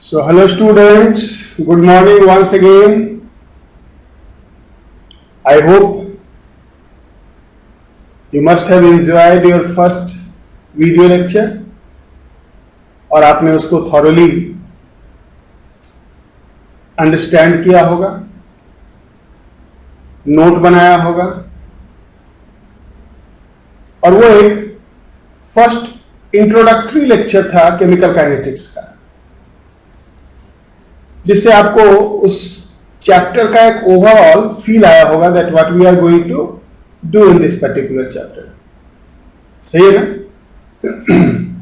So, hello students, good morning once again. I hope you must have enjoyed your first video lecture और आपने उसको thoroughly understand किया होगा, note बनाया होगा और वो एक फर्स्ट इंट्रोडक्टरी लेक्चर था केमिकल काइनेटिक्स का, जिससे आपको उस चैप्टर का एक ओवरऑल फील आया होगा that what we are going to do in this particular chapter. सही है ना?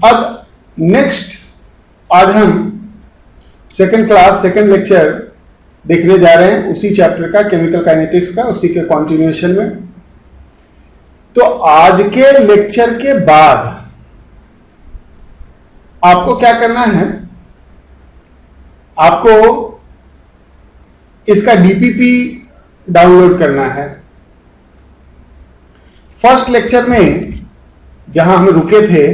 अब नेक्स्ट आज हम सेकंड क्लास सेकंड लेक्चर देखने जा रहे हैं उसी चैप्टर का, केमिकल काइनेटिक्स का, उसी के कंटिन्यूएशन में। तो आज के लेक्चर के बाद आपको क्या करना है, आपको इसका डीपीपी डाउनलोड करना है। फर्स्ट लेक्चर में जहां हम रुके थे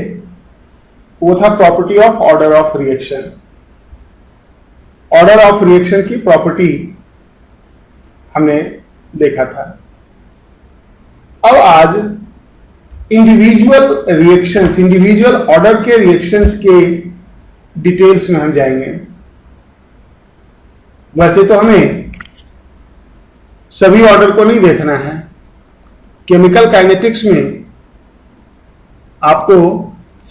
वो था property of order of reaction. Order of reaction की प्रॉपर्टी हमने देखा था। अब आज इंडिविजुअल रिएक्शंस, इंडिविजुअल ऑर्डर के रिएक्शंस के डिटेल्स में हम जाएंगे। वैसे तो हमें सभी ऑर्डर को नहीं देखना है, केमिकल काइनेटिक्स में आपको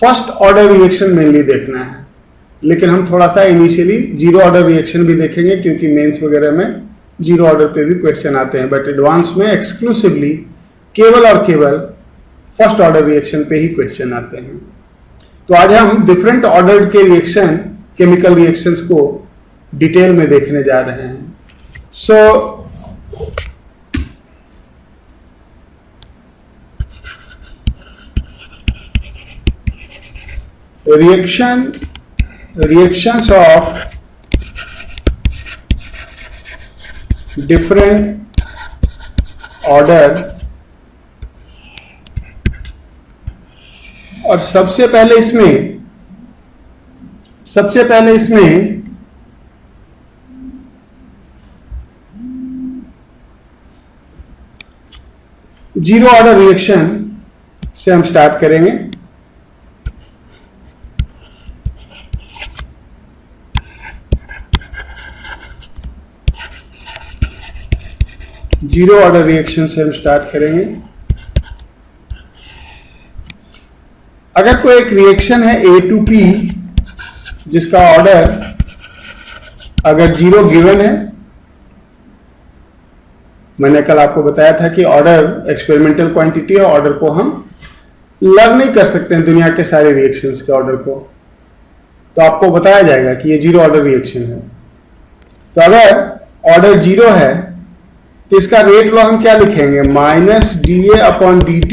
फर्स्ट ऑर्डर रिएक्शन मेनली देखना है, लेकिन हम थोड़ा सा इनिशियली जीरो ऑर्डर रिएक्शन भी देखेंगे क्योंकि मेंस वगैरह में जीरो ऑर्डर पे भी क्वेश्चन आते हैं, बट एडवांस में एक्सक्लूसिवली केवल और केवल फर्स्ट ऑर्डर रिएक्शन पे ही क्वेश्चन आते हैं। तो आज हम डिफरेंट ऑर्डर के रिएक्शन, केमिकल रिएक्शंस को डिटेल में देखने जा रहे हैं। सो reactions of different order, और सबसे पहले इसमें जीरो ऑर्डर रिएक्शन से हम स्टार्ट करेंगे। जीरो ऑर्डर रिएक्शन से हम स्टार्ट करेंगे। अगर कोई एक रिएक्शन है A2P जिसका ऑर्डर अगर जीरो गिवन है, मैंने कल आपको बताया था कि ऑर्डर एक्सपेरिमेंटल क्वांटिटी है, ऑर्डर को हम लर्न नहीं कर सकते हैं दुनिया के सारे रिएक्शंस के ऑर्डर को, तो आपको बताया जाएगा कि ये जीरो ऑर्डर रिएक्शन है। तो अगर ऑर्डर जीरो है तो इसका रेट लॉ हम क्या लिखेंगे, -dA/dt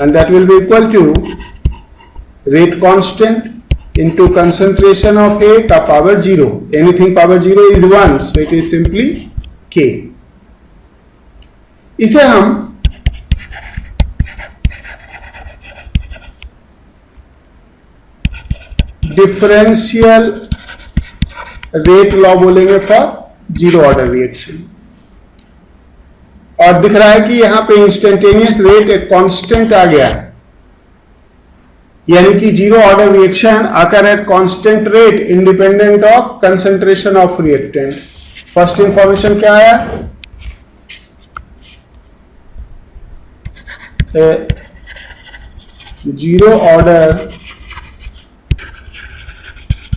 and that will be equal to rate constant into concentration of A का power 0. Anything power 0 is 1, so it is simply K. इसे हम डिफरेंशियल रेट लॉ बोलेंगे फॉर जीरो ऑर्डर रिएक्शन। और दिख रहा है कि यहां पे इंस्टेंटेनियस रेट एक कांस्टेंट आ गया है, यानी कि जीरो ऑर्डर रिएक्शन आकर at constant rate independent of concentration of reactant. First information क्या आया, zero order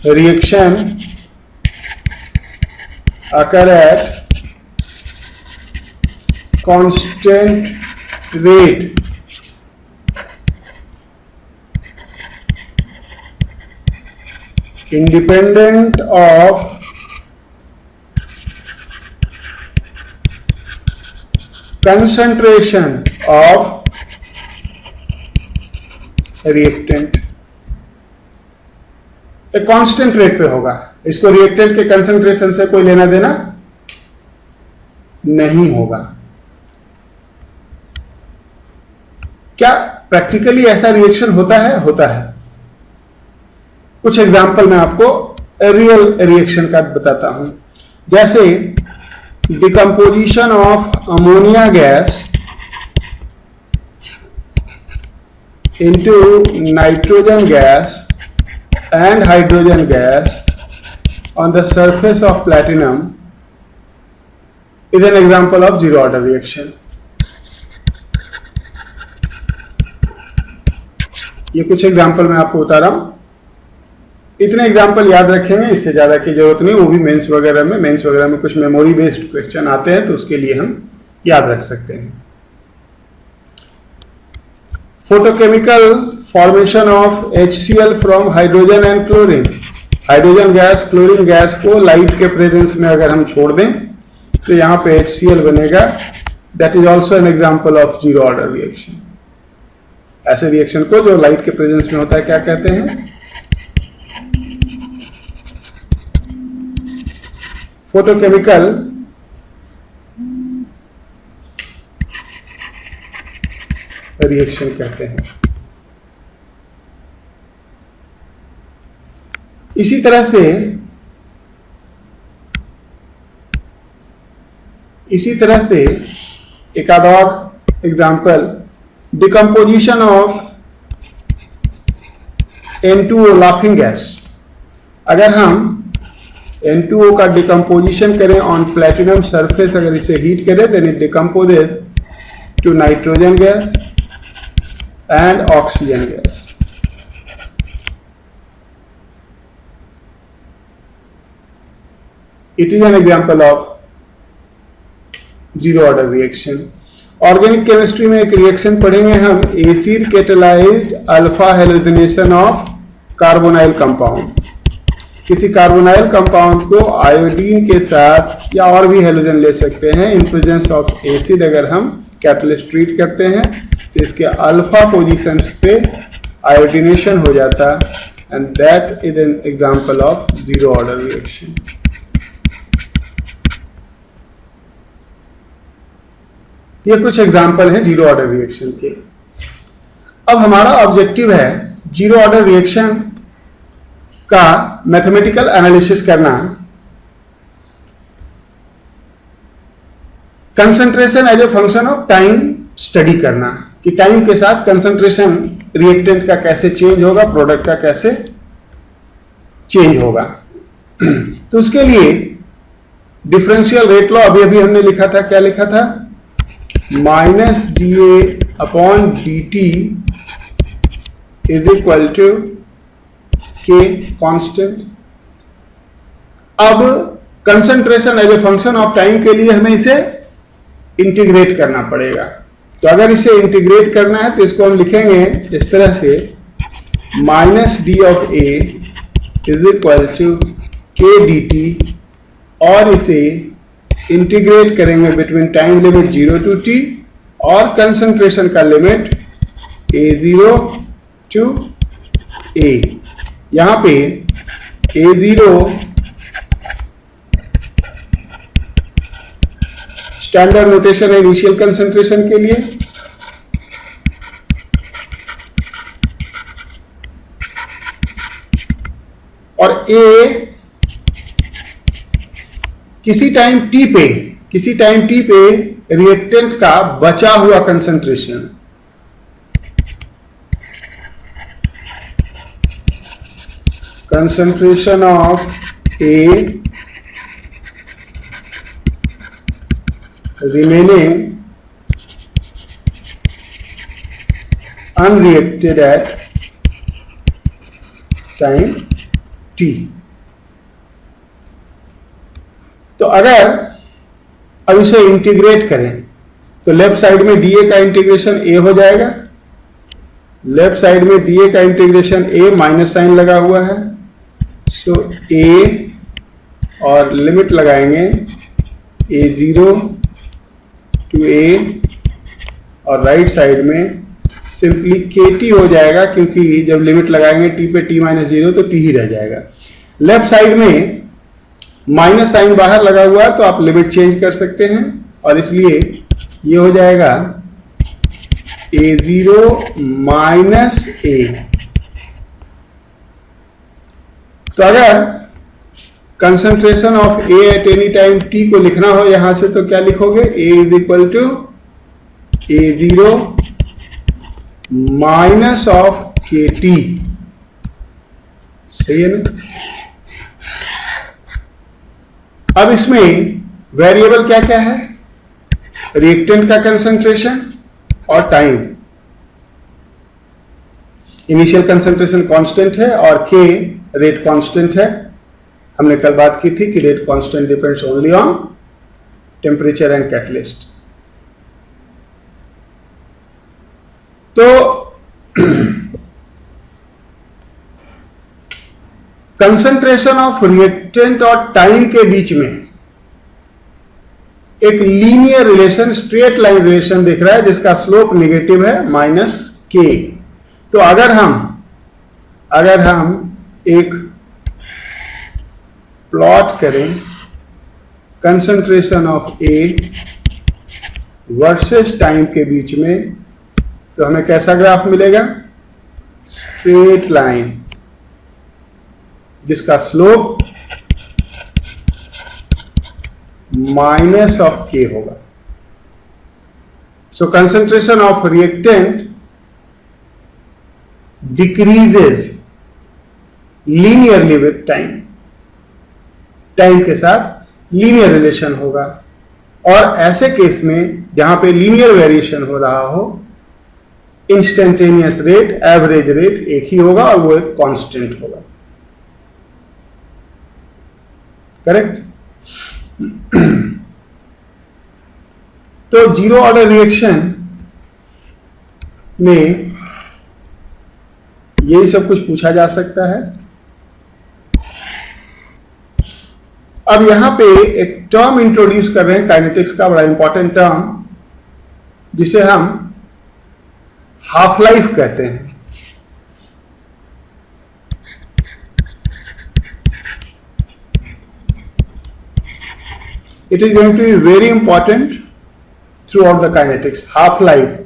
reaction occur at constant rate independent of concentration of reactant। एक कांस्टेंट रेट पे होगा, इसको रिएक्टेंट के कंसंट्रेशन से कोई लेना देना नहीं होगा। क्या प्रैक्टिकली ऐसा रिएक्शन होता है? होता है। कुछ एग्जाम्पल मैं आपको रियल रिएक्शन का बताता हूं। जैसे decomposition of ammonia gas into nitrogen gas and hydrogen gas on the surface of platinum is an example of zero order reaction. ये कुछ एग्जाम्पल मैं आपको बता रहा हूं, इतने एग्जाम्पल याद रखेंगे, इससे ज्यादा की जरूरत नहीं। वो भी मेंस वगैरह में कुछ मेमोरी बेस्ड क्वेश्चन आते हैं तो उसके लिए हम याद रख सकते हैं। Photochemical formation of HCl from hydrogen and chlorine. Hydrogen gas chlorine gas को लाइट के प्रेजेंस में अगर हम छोड़ दें तो यहाँ पे HCl बनेगा। That is also an example of zero order reaction. ऐसे रिएक्शन को जो लाइट के प्रेजेंस में होता है क्या कहते हैं? फोटोकेमिकल रिएक्शन कहते हैं। इसी तरह से एक आध और example, decomposition of N2O laughing gas. अगर हम N2O का डिकम्पोजिशन करें ऑन प्लेटिनम सरफेस, अगर इसे हीट करें then it decomposes to nitrogen gas and oxygen gas. It is an example of zero order reaction. Organic chemistry में एक reaction पढ़ेंगे हम, acid catalysed alpha halogenation of carbonyl compound. किसी carbonyl compound को iodine के साथ या और भी हेलोजन ले सकते हैं इन प्रेजेंस ऑफ एसिड। अगर हम कैटलिस्ट ट्रीट करते हैं तो इसके अल्फा पोजीशन पे आयोडीनेशन हो जाता and that is an example of zero order reaction. ये कुछ एग्जांपल हैं जीरो ऑर्डर रिएक्शन के। अब हमारा ऑब्जेक्टिव है जीरो ऑर्डर रिएक्शन का मैथमेटिकल एनालिसिस करना। Concentration as a function of time study करना कि टाइम के साथ कंसंट्रेशन रिएक्टेंट का कैसे चेंज होगा, प्रोडक्ट का कैसे चेंज होगा। तो उसके लिए डिफरेंशियल रेट लॉ अभी अभी हमने लिखा था, क्या लिखा था? Minus dA/dt is equal to K constant. अब concentration as a function of time के लिए हमें इसे इंटीग्रेट करना पड़ेगा। तो अगर इसे इंटीग्रेट करना है तो इसको हम लिखेंगे इस तरह से, minus D of A is equal to K dt, और इसे इंटीग्रेट करेंगे between time limit 0 to t और कंसंट्रेशन का लिमिट A0 to A। यहां पे A0 स्टैंडर्ड नोटेशन है इनिशियल कंसंट्रेशन के लिए, और A किसी टाइम t पे रिएक्टेंट का बचा हुआ concentration. Concentration of A remaining unreacted at time t। तो अगर अब इसे इंटीग्रेट करें तो लेफ्ट साइड में dA का इंटीग्रेशन A हो जाएगा, लेफ्ट साइड में dA का इंटीग्रेशन A माइनस साइन लगा हुआ है, सो A और लिमिट लगाएंगे A0 टू A, और राइट साइड में सिंपली KT हो जाएगा, क्योंकि जब लिमिट लगाएंगे t पे t माइनस 0 तो t ही रह जाएगा। लेफ्ट साइड में माइनस साइन बाहर लगा हुआ है तो आप लिमिट चेंज कर सकते हैं, और इसलिए ये हो जाएगा A0 माइनस A। तो अगर concentration of A at any time T को लिखना हो यहां से तो क्या लिखोगे, A is equal to A0 minus of K T. सही है ना। अब इसमें वेरिएबल क्या क्या है, रिएक्टेंट का कंसंट्रेशन और टाइम। इनिशियल कंसंट्रेशन कांस्टेंट है और के रेट कांस्टेंट है। हमने कल बात की थी कि rate constant depends only on temperature and catalyst. तो कंसंट्रेशन ऑफ रिएक्टेंट और टाइम के बीच में एक linear relation, straight line relation दिख रहा है जिसका स्लोप नेगेटिव है माइनस के। तो अगर हम एक प्लॉट करें concentration of A versus time के बीच में, तो हमें कैसा ग्राफ मिलेगा, स्ट्रेट लाइन जिसका स्लोप माइनस ऑफ के होगा। So concentration of reactant decreases linearly with time, time के साथ लीनियर रिलेशन होगा। और ऐसे केस में जहां पे लीनियर वेरिएशन हो रहा हो, इंस्टेंटेनियस रेट, एवरेज रेट एक ही होगा और वो एक कांस्टेंट होगा। करेक्ट। तो जीरो ऑर्डर रिएक्शन में यही सब कुछ पूछा जा सकता है। अब यहां पे एक टर्म इंट्रोड्यूस कर रहे हैं काइनेटिक्स का, बड़ा इंपॉर्टेंट टर्म, जिसे हम हाफ लाइफ कहते हैं। It is going to be very important throughout the kinetics. Half life.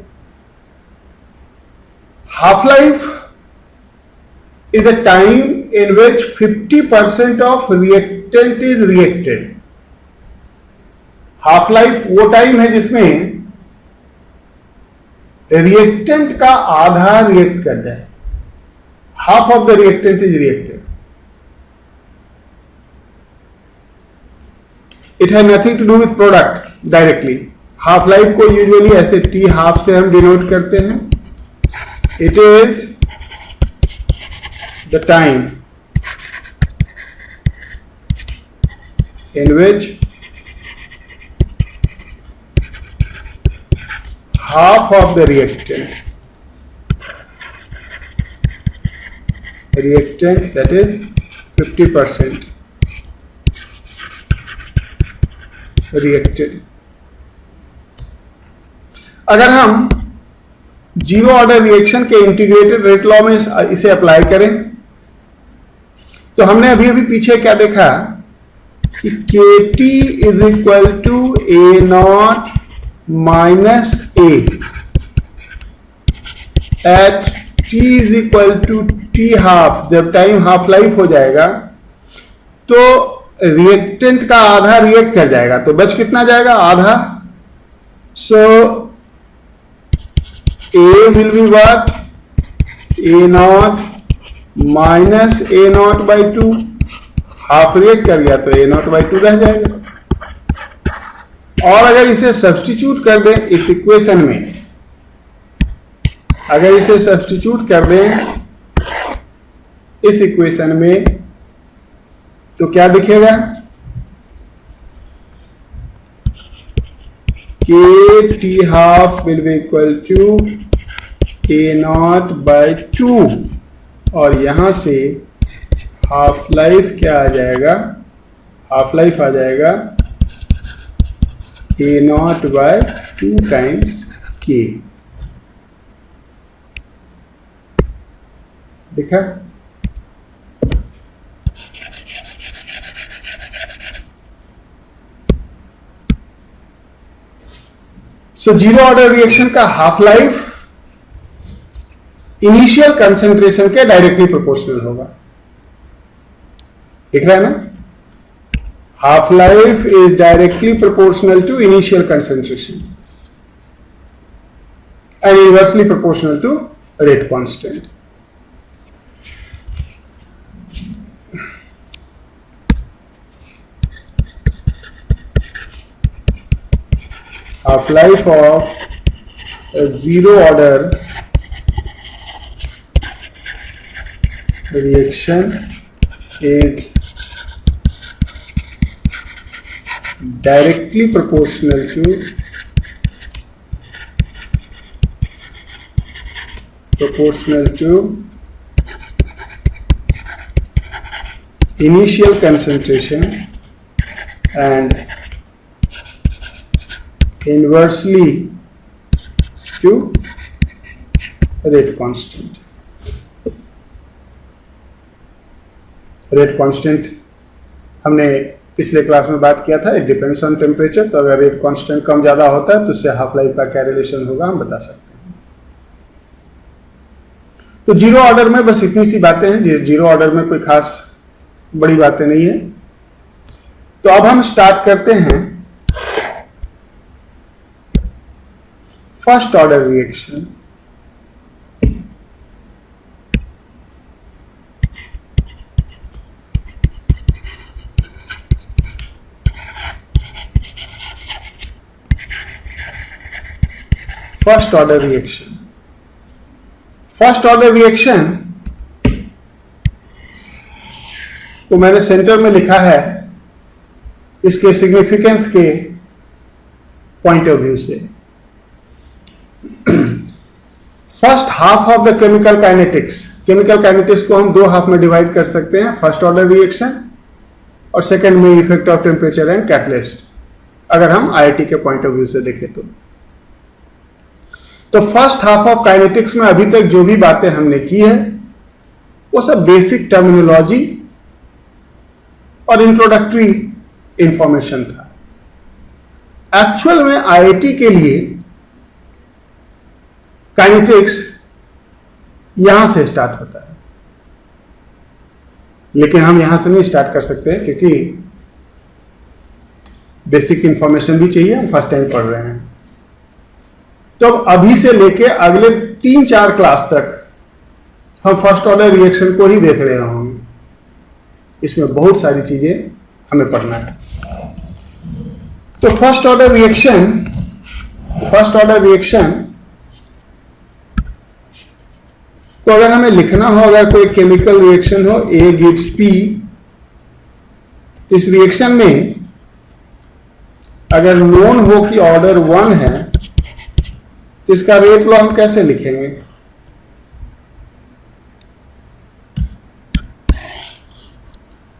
Half life is a time in which 50% of reactant is reacted. Half life वो टाइम है जिसमें reactant का आधा react कर जाए, half of the reactant is reacted. It has nothing to do with product directly. Half life को usually ऐसे T half से हम डिनोट करते हैं। It is the time in which half of the reactant that is 50% reacted। अगर हम zero order reaction के integrated rate law में इसे अप्लाई करें तो हमने अभी अभी पीछे क्या देखा कि KT is equal to A0 minus A at T is equal to T half. जब टाइम हाफ लाइफ हो जाएगा तो रिएक्टेंट का आधा रिएक्ट कर जाएगा, तो बच कितना जाएगा, आधा। सो A will be what, A0 minus A0 by 2। Half react कर गया तो A0 बाई 2 रह जाएगा। और अगर इसे सब्स्टिट्यूट कर दें इस इक्वेशन में, अगर इसे सब्स्टिट्यूट कर दें इस इक्वेशन में तो क्या दिखेगा, K T half will be equal to A0 by 2 और यहां से हाफ लाइफ क्या आ जाएगा, हाफ लाइफ आ जाएगा A0 by 2 times K। देखा। सो जीरो ऑर्डर रिएक्शन का हाफ लाइफ इनिशियल कंसंट्रेशन के डायरेक्टली प्रोपोर्शनल होगा। दिख रहा है ना? Half life is directly proportional to initial concentration and inversely proportional to rate constant. Half-life of a zero order reaction is directly proportional to initial concentration and inversely to rate constant. Rate constant हमने पिछले class में बात किया था, it depends on temperature. तो अगर rate constant कम ज़्यादा होता है तो उससे हाफ लाइफ का क्या रिलेशन होगा हम बता सकते हैं। तो जीरो ऑर्डर में बस इतनी सी बातें हैं, जीरो ऑर्डर में कोई खास बड़ी बातें नहीं है। तो अब हम स्टार्ट करते हैं first order reaction. First order reaction, first order reaction को मैंने सेंटर में लिखा है इसके सिग्निफिकेंस के पॉइंट ऑफ व्यू से। First half of the chemical kinetics, chemical kinetics को हम दो हाफ में डिवाइड कर सकते हैं, फर्स्ट ऑर्डर रिएक्शन और सेकेंड में effect of temperature and catalyst, अगर हम आईआईटी के पॉइंट ऑफ व्यू से देखें तो फर्स्ट हाफ ऑफ काइनेटिक्स में अभी तक जो भी बातें हमने की है वो सब बेसिक टर्मिनोलॉजी और इंट्रोडक्टरी इंफॉर्मेशन था। एक्चुअल में आईआईटी के लिए काइनेटिक्स यहां से स्टार्ट होता है, लेकिन हम यहां से नहीं स्टार्ट कर सकते क्योंकि बेसिक इंफॉर्मेशन भी चाहिए, हम फर्स्ट टाइम पढ़ रहे हैं। तो अभी से लेके अगले 3-4 क्लास तक हम फर्स्ट ऑर्डर रिएक्शन को ही देख रहे होंगे, इसमें बहुत सारी चीजें हमें पढ़ना है। तो फर्स्ट ऑर्डर रिएक्शन को अगर हमें लिखना हो, अगर कोई केमिकल रिएक्शन हो, A गिव्स P, इस रिएक्शन में अगर नोन हो कि ऑर्डर 1 है तो इसका रेट लॉ हम कैसे लिखेंगे?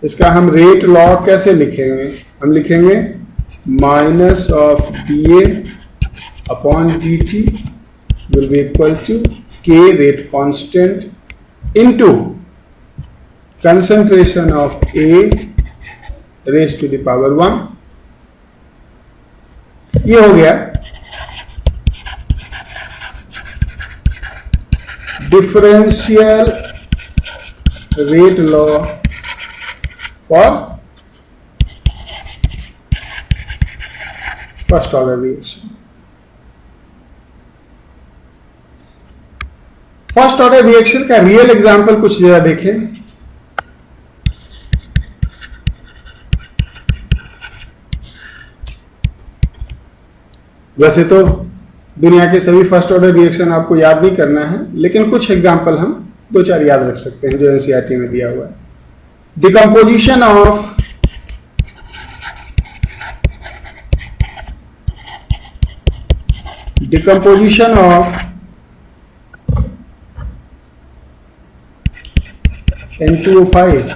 इसका हम रेट लॉ कैसे लिखेंगे? हम लिखेंगे minus of dA upon dt will be equal to K rate constant into concentration of A raise to the power 1। ये हो गया differential rate law for first order reaction. First order reaction का real example कुछ जरा देखें। वैसे तो दुनिया के सभी फर्स्ट ऑर्डर रिएक्शन आपको याद नहीं करना है, लेकिन कुछ एग्जांपल हम 2-4 याद रख सकते हैं जो एनसीईआरटी में दिया हुआ है। Decomposition of N2O5,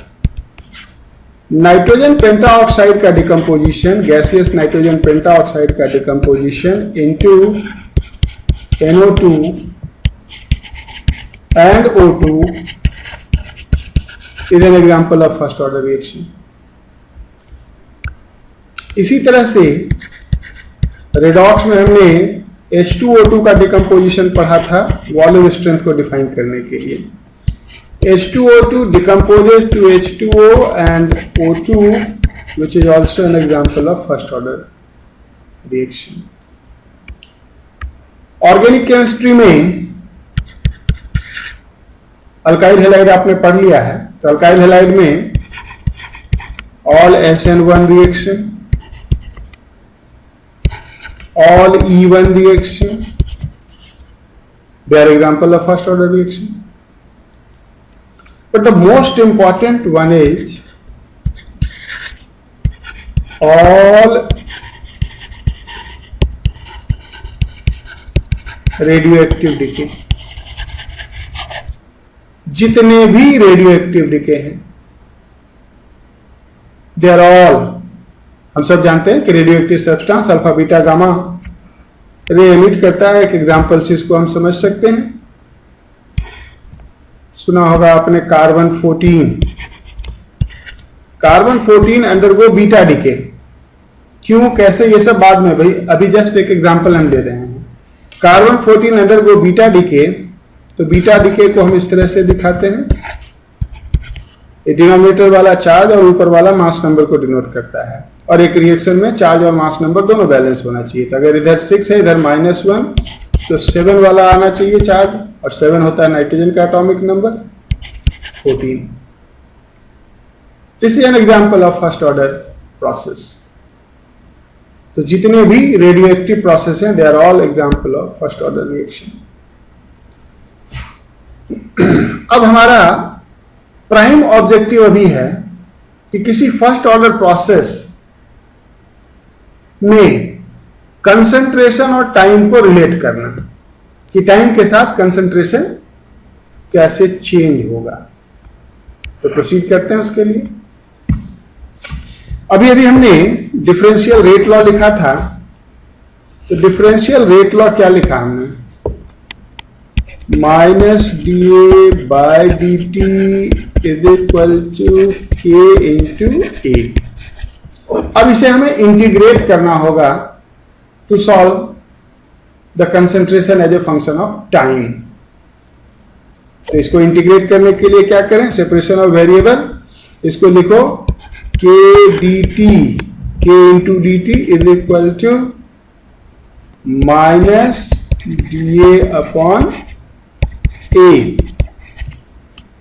nitrogen pentoxide का डिकम्पोजिशन, गैसियस नाइट्रोजन पेंटाऑक्साइड का decomposition into NO2 and O2 is an example of first order reaction. इसी तरह से रेडॉक्स में हमने H2O2 का डिकम्पोजिशन पढ़ा था वॉल्यूम स्ट्रेंथ को डिफाइन करने के लिए। H2O2 decomposes to H2O and O2, which is also an example of first order reaction. Organic chemistry में अल्काइल हैलाइड आपने पढ़ लिया है, तो अल्काइल हैलाइड में all SN1 reaction, all E1 reaction, they are example of first order reaction. But the most important one is all radioactive decay. जितने भी radioactive decay हैं, दे आर ऑल, हम सब जानते हैं कि radioactive substance alpha beta gamma ray emit करता है। एक एग्जांपल से इसको हम समझ सकते हैं। सुना होगा आपने कार्बन 14 अंडरगो बीटा डिके। क्यों, कैसे, ये सब बाद में, भाई अभी जस्ट एक एग्जांपल हम दे रहे हैं। कार्बन 14 अंडरगो बीटा डिके, तो बीटा डिके को हम इस तरह से दिखाते हैं, डिनोमिनेटर वाला चार्ज और ऊपर वाला मास नंबर को डिनोट करता है। और एक रिएक्शन में चार्ज और मास नंबर दोनों बैलेंस होना चाहिए। तो अगर इधर 6 है, इधर -1, तो 7 वाला आना चाहिए चार्ज, और 7 होता है नाइट्रोजन का atomic number 14। This is an example of first order process. तो जितने भी रेडियोएक्टिव प्रोसेस हैं, they are all example of first order reaction. अब हमारा प्राइम ऑब्जेक्टिव अभी है कि किसी फर्स्ट ऑर्डर प्रोसेस में कंसंट्रेशन और टाइम को रिलेट करना, कि टाइम के साथ कंसंट्रेशन कैसे चेंज होगा। तो प्रोसीड करते हैं उसके लिए। अभी हमने डिफरेंशियल रेट लॉ लिखा था, तो डिफरेंशियल रेट लॉ क्या लिखा हमने, -dA/dt is equal to K into A। अब इसे हमें इंटीग्रेट करना होगा to solve the concentration as a function of time. तो इसको इंटीग्रेट करने के लिए क्या करें, सेपरेशन ऑफ वेरिएबल, इसको लिखो K dt, K into D T is equal to -dA/A,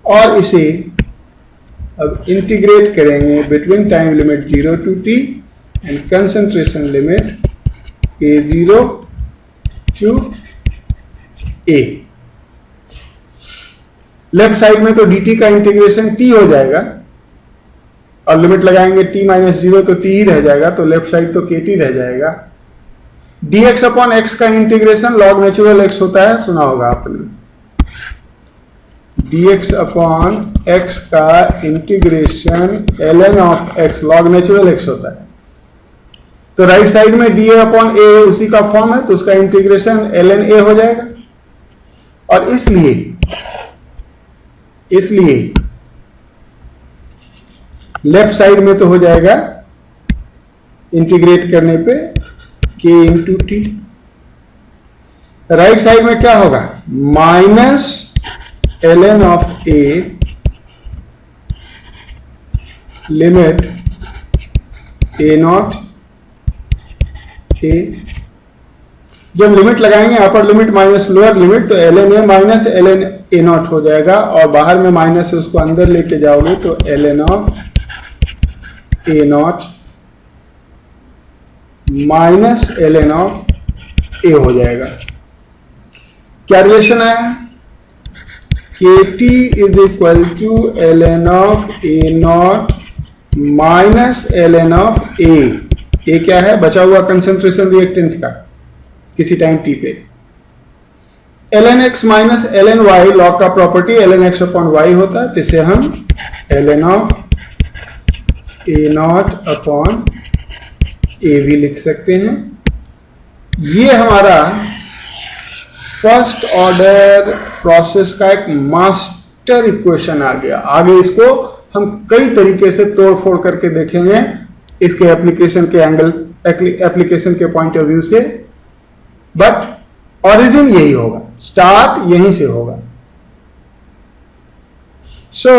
और इसे अब इंटीग्रेट करेंगे between time limit 0 to t and concentration limit A0 to A। Left side में तो dt का इंटीग्रेशन t हो जाएगा, और लिमिट लगाएंगे t-0 तो t ही रह जाएगा, तो लेफ्ट साइड तो kt रह जाएगा। dx/x का इंटीग्रेशन log नेचुरल x होता है, सुना होगा आपने। dx/x का integration ln of x log natural x होता है। तो राइट साइड में dA/A उसी का फॉर्म है, तो उसका इंटीग्रेशन ln A हो जाएगा। और इसलिए लेफ्ट साइड में तो हो जाएगा इंटीग्रेट करने पे K into T. Right side में क्या होगा, -ln of A limit A0 A। जब लिमिट लगाएंगे upper limit minus lower limit, तो ln A minus ln A0 हो जाएगा, और बाहर में माइनस से उसको अंदर लेके जाओगे तो ln of A0 minus ln of A हो जाएगा। क्या रिलेशन है, KT is equal to ln of A0 minus ln of A। ये क्या है, बचा हुआ कंसंट्रेशन रिएक्टेंट का किसी टाइम t पे। ln x minus ln y log का प्रॉपर्टी ln x/y होता है, जिसे हम ln of A0/A भी लिख सकते हैं। ये हमारा फर्स्ट ऑर्डर प्रोसेस का एक मास्टर इक्वेशन आ गया। आगे इसको हम कई तरीके से तोड़ फोड़ करके देखेंगे, इसके एप्लीकेशन के एंगल, एप्लीकेशन के पॉइंट ऑफ व्यू से, बट ओरिजिन यही होगा, स्टार्ट यहीं से होगा। सो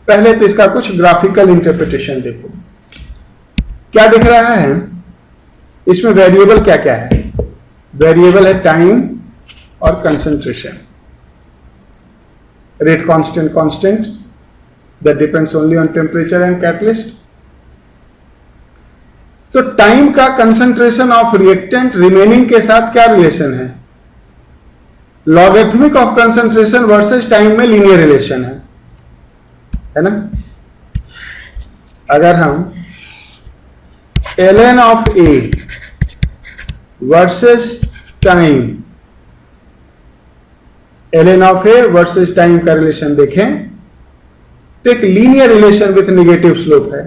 पहले तो इसका कुछ ग्राफिकल इंटरप्रिटेशन देखो। क्या दिख रहा है इसमें? वेरिएबल क्या क्या है? वेरिएबल है टाइम और concentration. Rate constant that depends only on temperature and catalyst. तो टाइम का कंसंट्रेशन ऑफ रिएक्टेंट रिमेनिंग के साथ क्या रिलेशन है? Logarithmic of concentration versus time में लीनियर रिलेशन है ना? अगर हम ln of a versus time, ln of a versus time का रिलेशन देखें तो एक linear relation with negative slope है।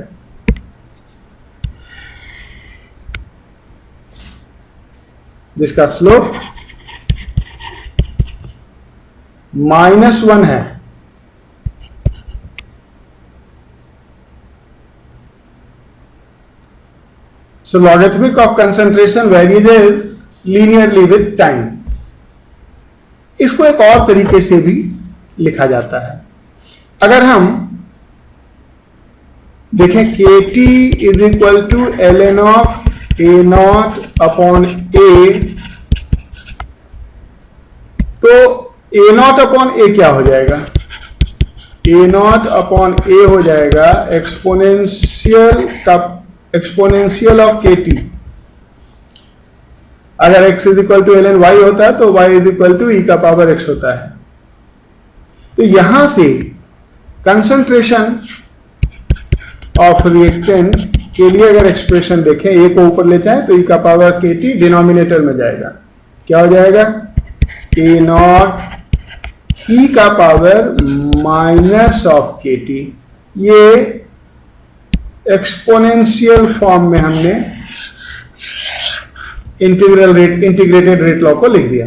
जिसका स्लोप -1 है। So logarithmic of concentration varies linearly with time। इसको एक और तरीके से भी लिखा जाता है। अगर हम देखें KT is equal to ln of A0 upon A, तो A0 अपॉन A क्या हो जाएगा? A0 अपॉन A हो जाएगा एक्सपोनेंशियल ऑफ KT। अगर x is equal to ln y होता है तो y is equal to e का पावर x होता है। तो यहां से कंसंट्रेशन ऑफ रिएक्टेंट के लिए अगर एक्सप्रेशन देखें, a को ऊपर ले जाए तो e का पावर KT डिनोमिनेटर में जाएगा। क्या हो जाएगा? A0 e का पावर माइनस ऑफ KT। ये एक्सपोनेंशियल फॉर्म में हमने इंटीग्रेटेड रेट लॉ को लिख दिया।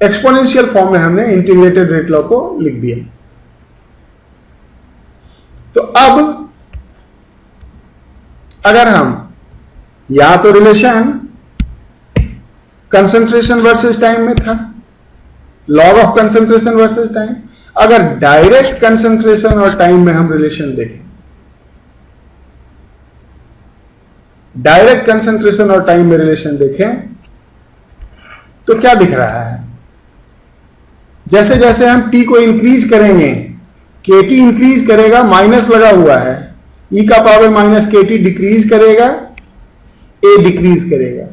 एक्सपोनेंशियल फॉर्म में हमने इंटीग्रेटेड रेट लॉ को लिख दिया। तो अब अगर हम या तो रिलेशन कंसंट्रेशन वर्सेस टाइम में था, log of concentration versus time, अगर डायरेक्ट कंसंट्रेशन और टाइम में हम रिलेशन देखें, डायरेक्ट कंसंट्रेशन और टाइम में रिलेशन देखें तो क्या दिख रहा है? जैसे जैसे हम T को इंक्रीज करेंगे KT इंक्रीज करेगा, माइनस लगा हुआ है, e का पावर माइनस KT डिक्रीज करेगा, A डिक्रीज करेगा।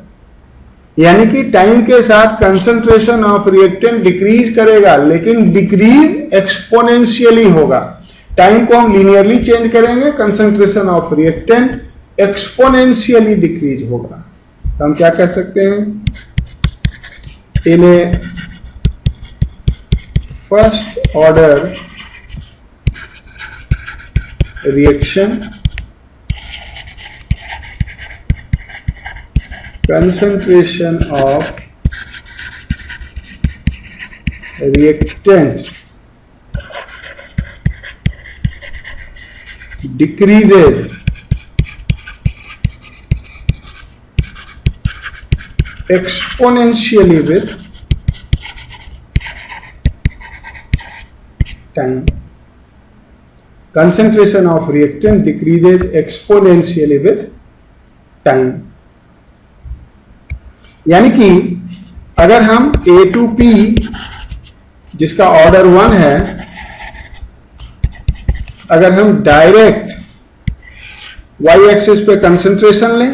यानी कि टाइम के साथ कंसंट्रेशन ऑफ रिएक्टेंट डिक्रीज करेगा, लेकिन डिक्रीज एक्सपोनेंशियली होगा। टाइम को हम लीनियरली चेंज करेंगे, concentration of reactant exponentially decrease होगा। तो हम क्या कह सकते हैं? In a first order reaction concentration of reactant decreases exponentially with time. Concentration of reactant decreases exponentially with time। यानी कि अगर हम A टू P जिसका ऑर्डर 1 है, अगर हम डायरेक्ट y एक्सिस पे कंसंट्रेशन लें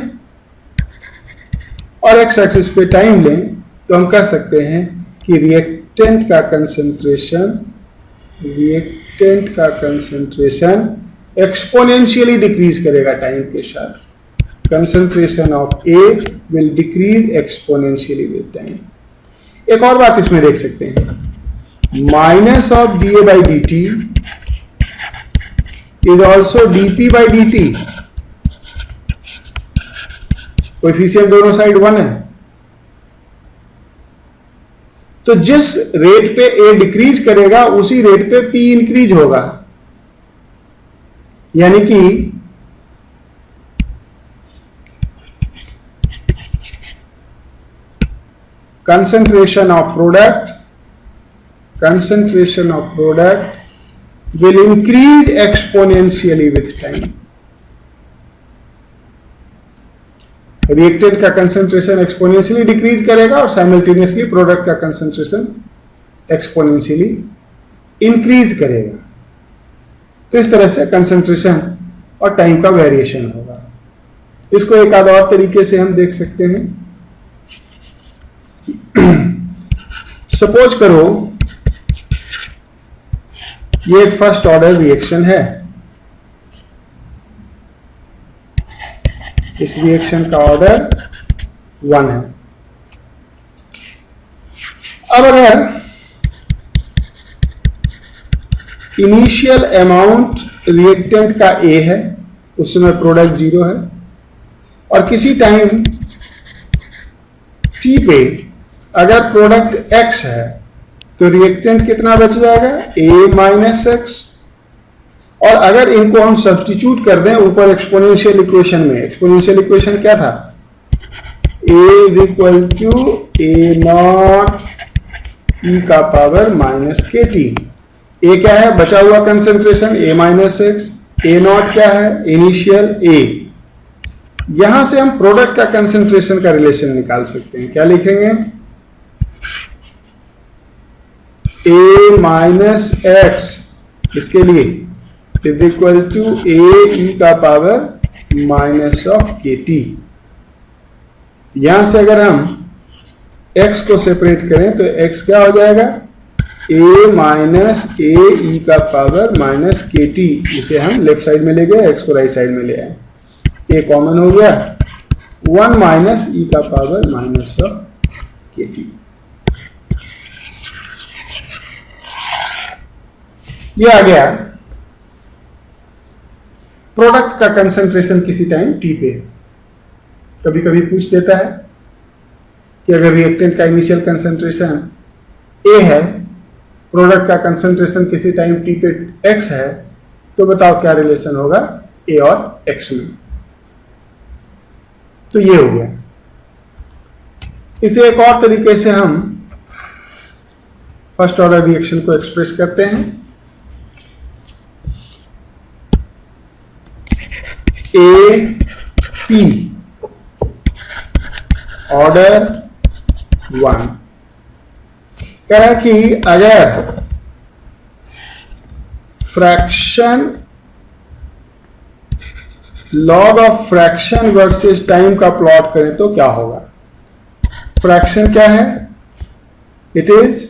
और x एक्सिस पे टाइम लें, तो हम कह सकते हैं कि रिएक्टेंट का कंसंट्रेशन एक्सपोनेंशियली डिक्रीज करेगा टाइम के साथ। concentration of A will decrease exponentially with time। एक और बात इसमें देख सकते हैं, minus of dA by dt is also dP by dt। Coefficient दोनों साइड 1 है, तो जिस रेट पे A डिक्रीज करेगा उसी रेट पे P इंक्रीज होगा। यानी कि concentration of product will increase exponentially with time. Reactant का कंसंट्रेशन एक्सपोनेंशियली डिक्रीज करेगा और साइमल्टेनियसली प्रोडक्ट का कंसंट्रेशन एक्सपोनेंशियली इंक्रीज करेगा। तो इस तरह से कंसंट्रेशन और टाइम का वेरिएशन होगा। इसको एक आध और तरीके से हम देख सकते हैं। सपोज करो ये एक फर्स्ट ऑर्डर रिएक्शन है। इस रिएक्शन का ऑर्डर 1 है। अब अगर इनिशियल अमाउंट रिएक्टेंट का A है, उस समय प्रोडक्ट 0 है, और किसी टाइम T पे अगर प्रोडक्ट X है तो रिएक्टेंट कितना बच जाएगा? A minus x. और अगर इनको हम सब्स्टिट्यूट कर दें ऊपर एक्सपोनेंशियल इक्वेशन में, एक्सपोनेंशियल इक्वेशन क्या था? A is equal to A not E का power minus K T. A क्या है? बचा हुआ concentration A minus x. A not क्या है? Initial A। यहां से हम प्रोडक्ट का कंसंट्रेशन का रिलेशन निकाल सकते हैं। क्या लिखेंगे? A माइनस एक्स इसके लिए is equal to A E का power minus of K T. यहां से अगर हम x को सेपरेट करें तो x क्या हो जाएगा? A माइनस A E का पावर माइनस के टी। इसे हम लेफ्ट साइड में ले गए, x को राइट साइड में ले आए। A कॉमन हो गया, 1 माइनस E का power minus of K T. ये आ गया प्रोडक्ट का कंसंट्रेशन किसी टाइम T पे। कभी कभी पूछ देता है कि अगर रिएक्टेंट का इनिशियल कंसंट्रेशन A है, प्रोडक्ट का कंसंट्रेशन किसी टाइम T पे X है, तो बताओ क्या रिलेशन होगा A और X में। तो ये हो गया। इसे एक और तरीके से हम फर्स्ट ऑर्डर रिएक्शन को एक्सप्रेस करते हैं। A P ऑर्डर 1 कह रहा है कि अगर fraction log of fraction versus time का प्लॉट करें तो क्या होगा? फ्रैक्शन क्या है? It is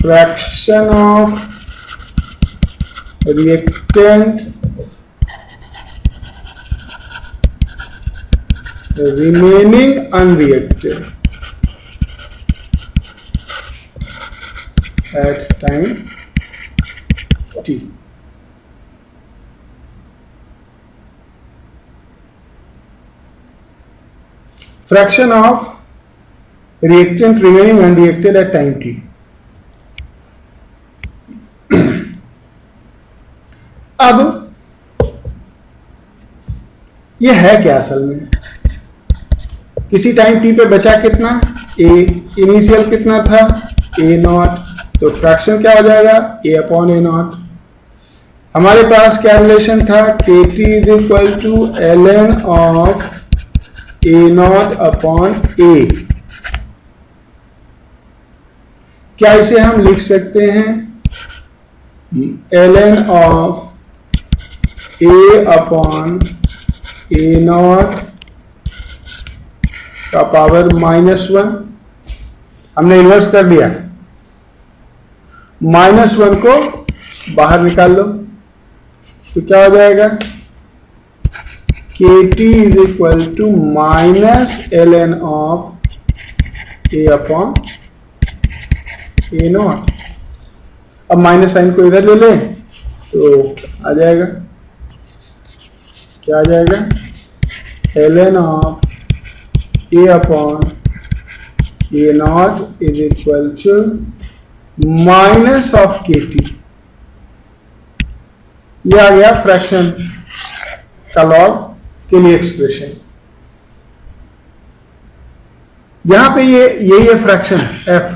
fraction of reactant remaining unreacted at time t। fraction of reactant remaining unreacted at time t। अब ये है क्या असल में? किसी टाइम टी पे बचा कितना? A। इनिशियल कितना था? A not. तो फ्रैक्शन क्या हो जाएगा? A upon A not. हमारे पास क्या रिलेशन था? K T is equal to ln of A not upon A। क्या इसे हम लिख सकते हैं? ln of A upon A not का पावर -1। हमने इन्वर्स कर दिया। -1 को बाहर निकाल लो तो क्या हो जाएगा? K T is equal to minus ln of A upon A not. अब माइनस साइन को इधर ले लें तो आ जाएगा, क्या आ जाएगा? ln of A upon A not is equal to minus of K T. ये आ गया फ्रैक्शन का लॉग के लिए एक्सप्रेशन। यहां पे ये फ्रैक्शन एफ,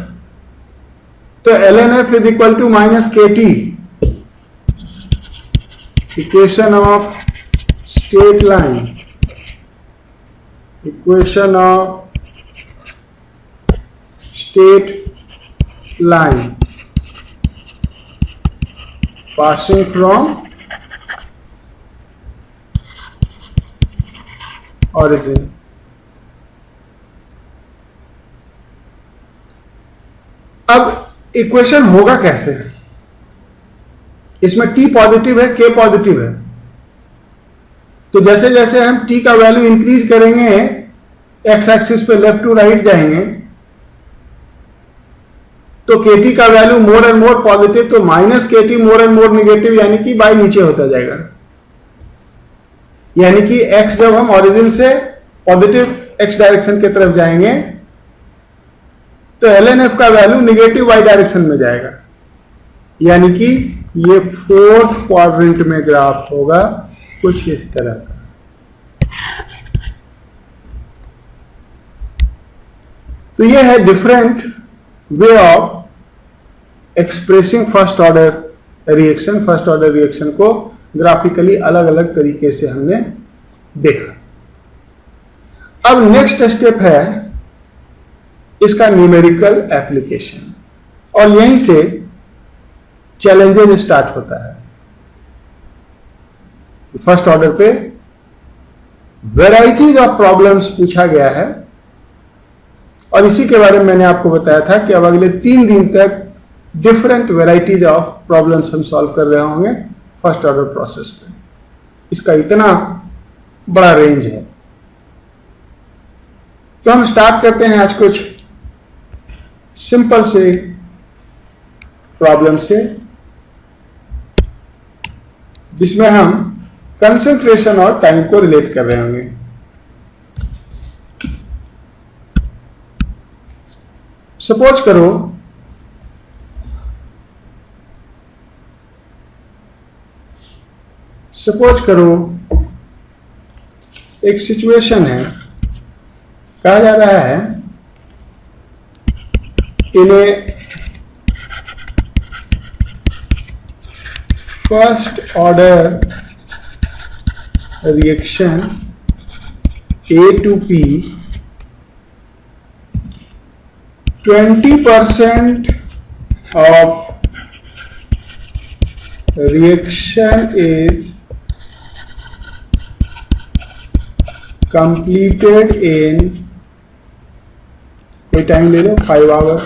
तो ln f is equal to minus K T, equation of straight line, equation of straight line passing from origin. अब इक्वेशन होगा कैसे? इसमें t पॉजिटिव है, k पॉजिटिव है, तो जैसे जैसे हम t का वैल्यू इंक्रीज करेंगे, x एक्सिस पे लेफ्ट टू राइट जाएंगे, तो kt का value more and more positive, तो minus kt more and more negative, यानी कि बाई नीचे होता जाएगा। यानी कि x जब हम ओरिजिन से पॉजिटिव x डायरेक्शन की तरफ जाएंगे, तो ln f का वैल्यू निगेटिव y डायरेक्शन में जाएगा। यानी कि ये फोर्थ क्वाड्रेंट में ग्राफ होगा कुछ इस तरह का। तो ये है different way of expressing first order reaction. First order reaction को ग्राफिकली अलग अलग तरीके से हमने देखा। अब नेक्स्ट स्टेप है इसका न्यूमेरिकल एप्लीकेशन, और यहीं से चैलेंजेस स्टार्ट होता है। फर्स्ट ऑर्डर पे वैरायटीज ऑफ प्रॉब्लम्स पूछा गया है, और इसी के बारे में मैंने आपको बताया था कि अब अगले 3 दिन तक डिफरेंट वैरायटीज ऑफ प्रॉब्लम्स हम सॉल्व कर रहे होंगे फर्स्ट ऑर्डर प्रोसेस पे। इसका इतना बड़ा रेंज है। तो हम स्टार्ट करते हैं आज कुछ सिंपल से प्रॉब्लम से, जिसमें हम कंसंट्रेशन और टाइम को रिलेट कर रहे होंगे। सपोज करो एक सिचुएशन है, कहा जा रहा है in a first order reaction A to P, 20% of reaction is completed in, कोई टाइम ले लो, 5 hours.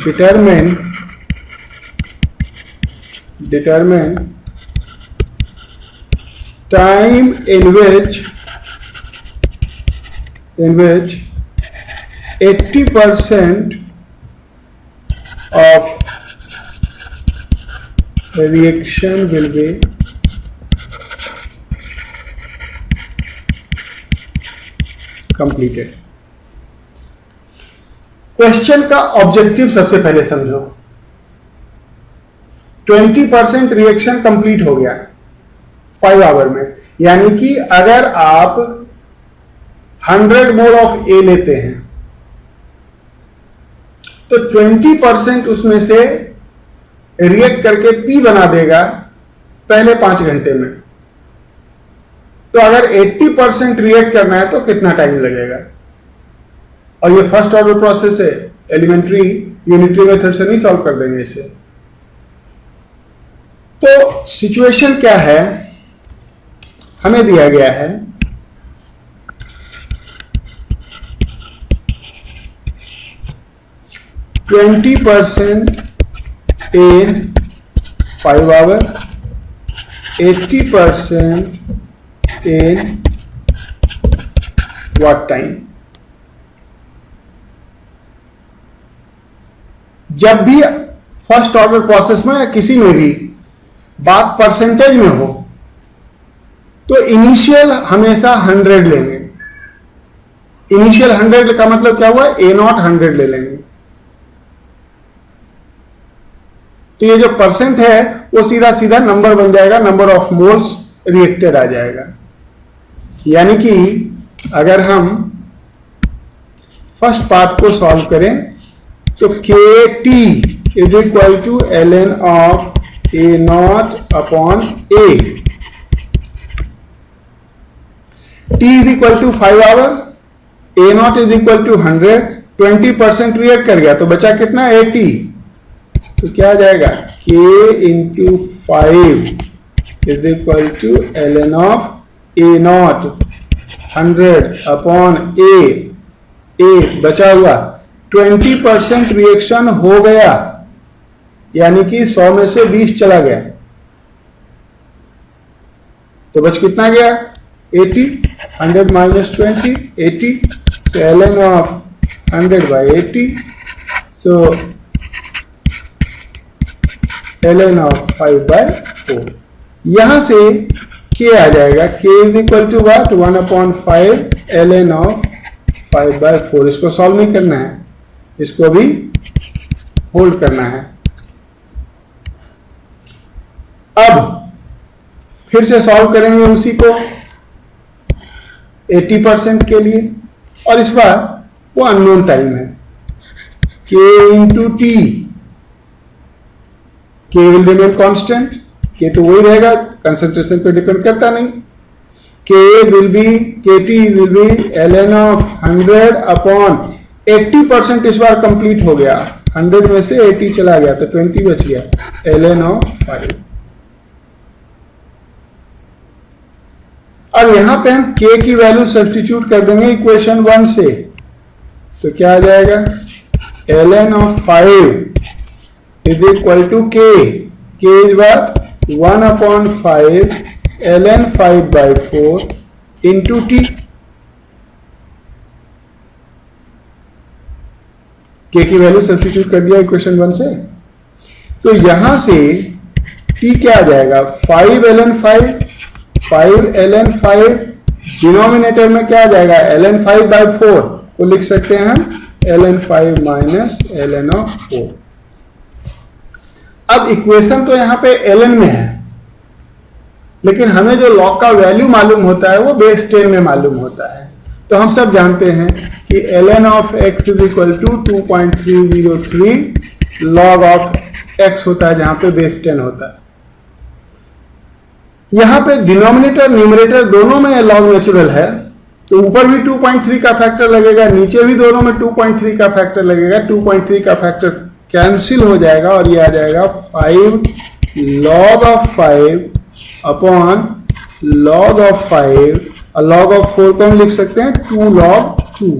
Determine time in which 80% of reaction will be completed. Question का ऑब्जेक्टिव सबसे पहले समझो। 20% रिएक्शन कंप्लीट हो गया 5 आवर में, यानी कि अगर आप 100 मोल ऑफ ए लेते हैं तो 20% उसमें से रिएक्ट करके पी बना देगा पहले 5 घंटे में। तो अगर 80% रिएक्ट करना है तो कितना टाइम लगेगा? और ये फर्स्ट ऑर्डर प्रोसेस है, एलिमेंट्री यूनिटरी मेथड से नहीं सॉल्व कर देंगे इसे। तो सिचुएशन क्या है, हमें दिया गया है %, in 5 hours, 80% in what time? जब भी फर्स्ट ऑर्डर प्रोसेस में या किसी में भी बात परसेंटेज में हो तो इनिशियल हमेशा 100 लेंगे। इनिशियल 100 का मतलब क्या हुआ? A0 100 ले लेंगे। तो ये जो परसेंट है वो सीधा सीधा नंबर बन जाएगा, नंबर ऑफ मोल्स रिएक्टेड आ जाएगा। यानी कि अगर हम फर्स्ट पार्ट को सॉल्व करें तो K T is equal to L N of A not upon A, T is equal to 5 hour, A not is equal to 100, 20% react कर गया तो बचा कितना 80, तो क्या आ जाएगा K into 5 is equal to L N of A not 100 upon A बचा हुआ 20% रिएक्शन हो गया, यानी कि 100 में से 20 चला गया, तो बच कितना गया 80, 100 minus 20 80, so ln of 100 by 80, so ln of 5 by 4, यहां से k आ जाएगा, k is equal to what 1 upon 5 ln of 5 by 4। इसको सॉल्व नहीं करना है, इसको भी होल्ड करना है। अब फिर से सॉल्व करेंगे उसी को 80% के लिए, और इस बार वो अननोन टाइम है, k into T, k will remain constant, k तो वही रहेगा, कंसंट्रेशन पे डिपेंड करता नहीं, kt will be ln of 100 upon 80% इस बार कंप्लीट हो गया, 100 में से 80 चला गया तो 20 बच गया, ln ऑफ 5। अब यहां पे हम k की वैल्यू सब्स्टिट्यूट कर देंगे इक्वेशन 1 से, तो क्या आ जाएगा ln of 5 is equal to k is what 1 upon 5 ln 5 by 4 into T, k की वैल्यू सब्स्टिट्यूट कर दिया इक्वेशन 1 से, तो यहां से t क्या आ जाएगा 5 ln 5 डिनोमिनेटर में क्या आ जाएगा ln 5 by 4 को लिख सकते हैं हम ln 5 माइनस ln ऑफ 4। अब इक्वेशन तो यहां पे ln में है, लेकिन हमें जो लॉग का वैल्यू मालूम होता है वो बेस 10 में मालूम होता है, तो हम सब जानते हैं कि ln of x is equal to 2.303 log of x होता है, जहां पे बेस 10 होता है। यहां पे डिनोमिनेटर न्यूमरेटर दोनों में लॉग नेचुरल है, तो ऊपर भी 2.3 का फैक्टर लगेगा, नीचे भी दोनों में 2.3 का फैक्टर लगेगा, 2.3 का फैक्टर कैंसिल हो जाएगा और ये आ जाएगा 5 log of 5 upon log of 5, और लॉग ऑफ 4 को हम लिख सकते हैं 2 लॉग 2।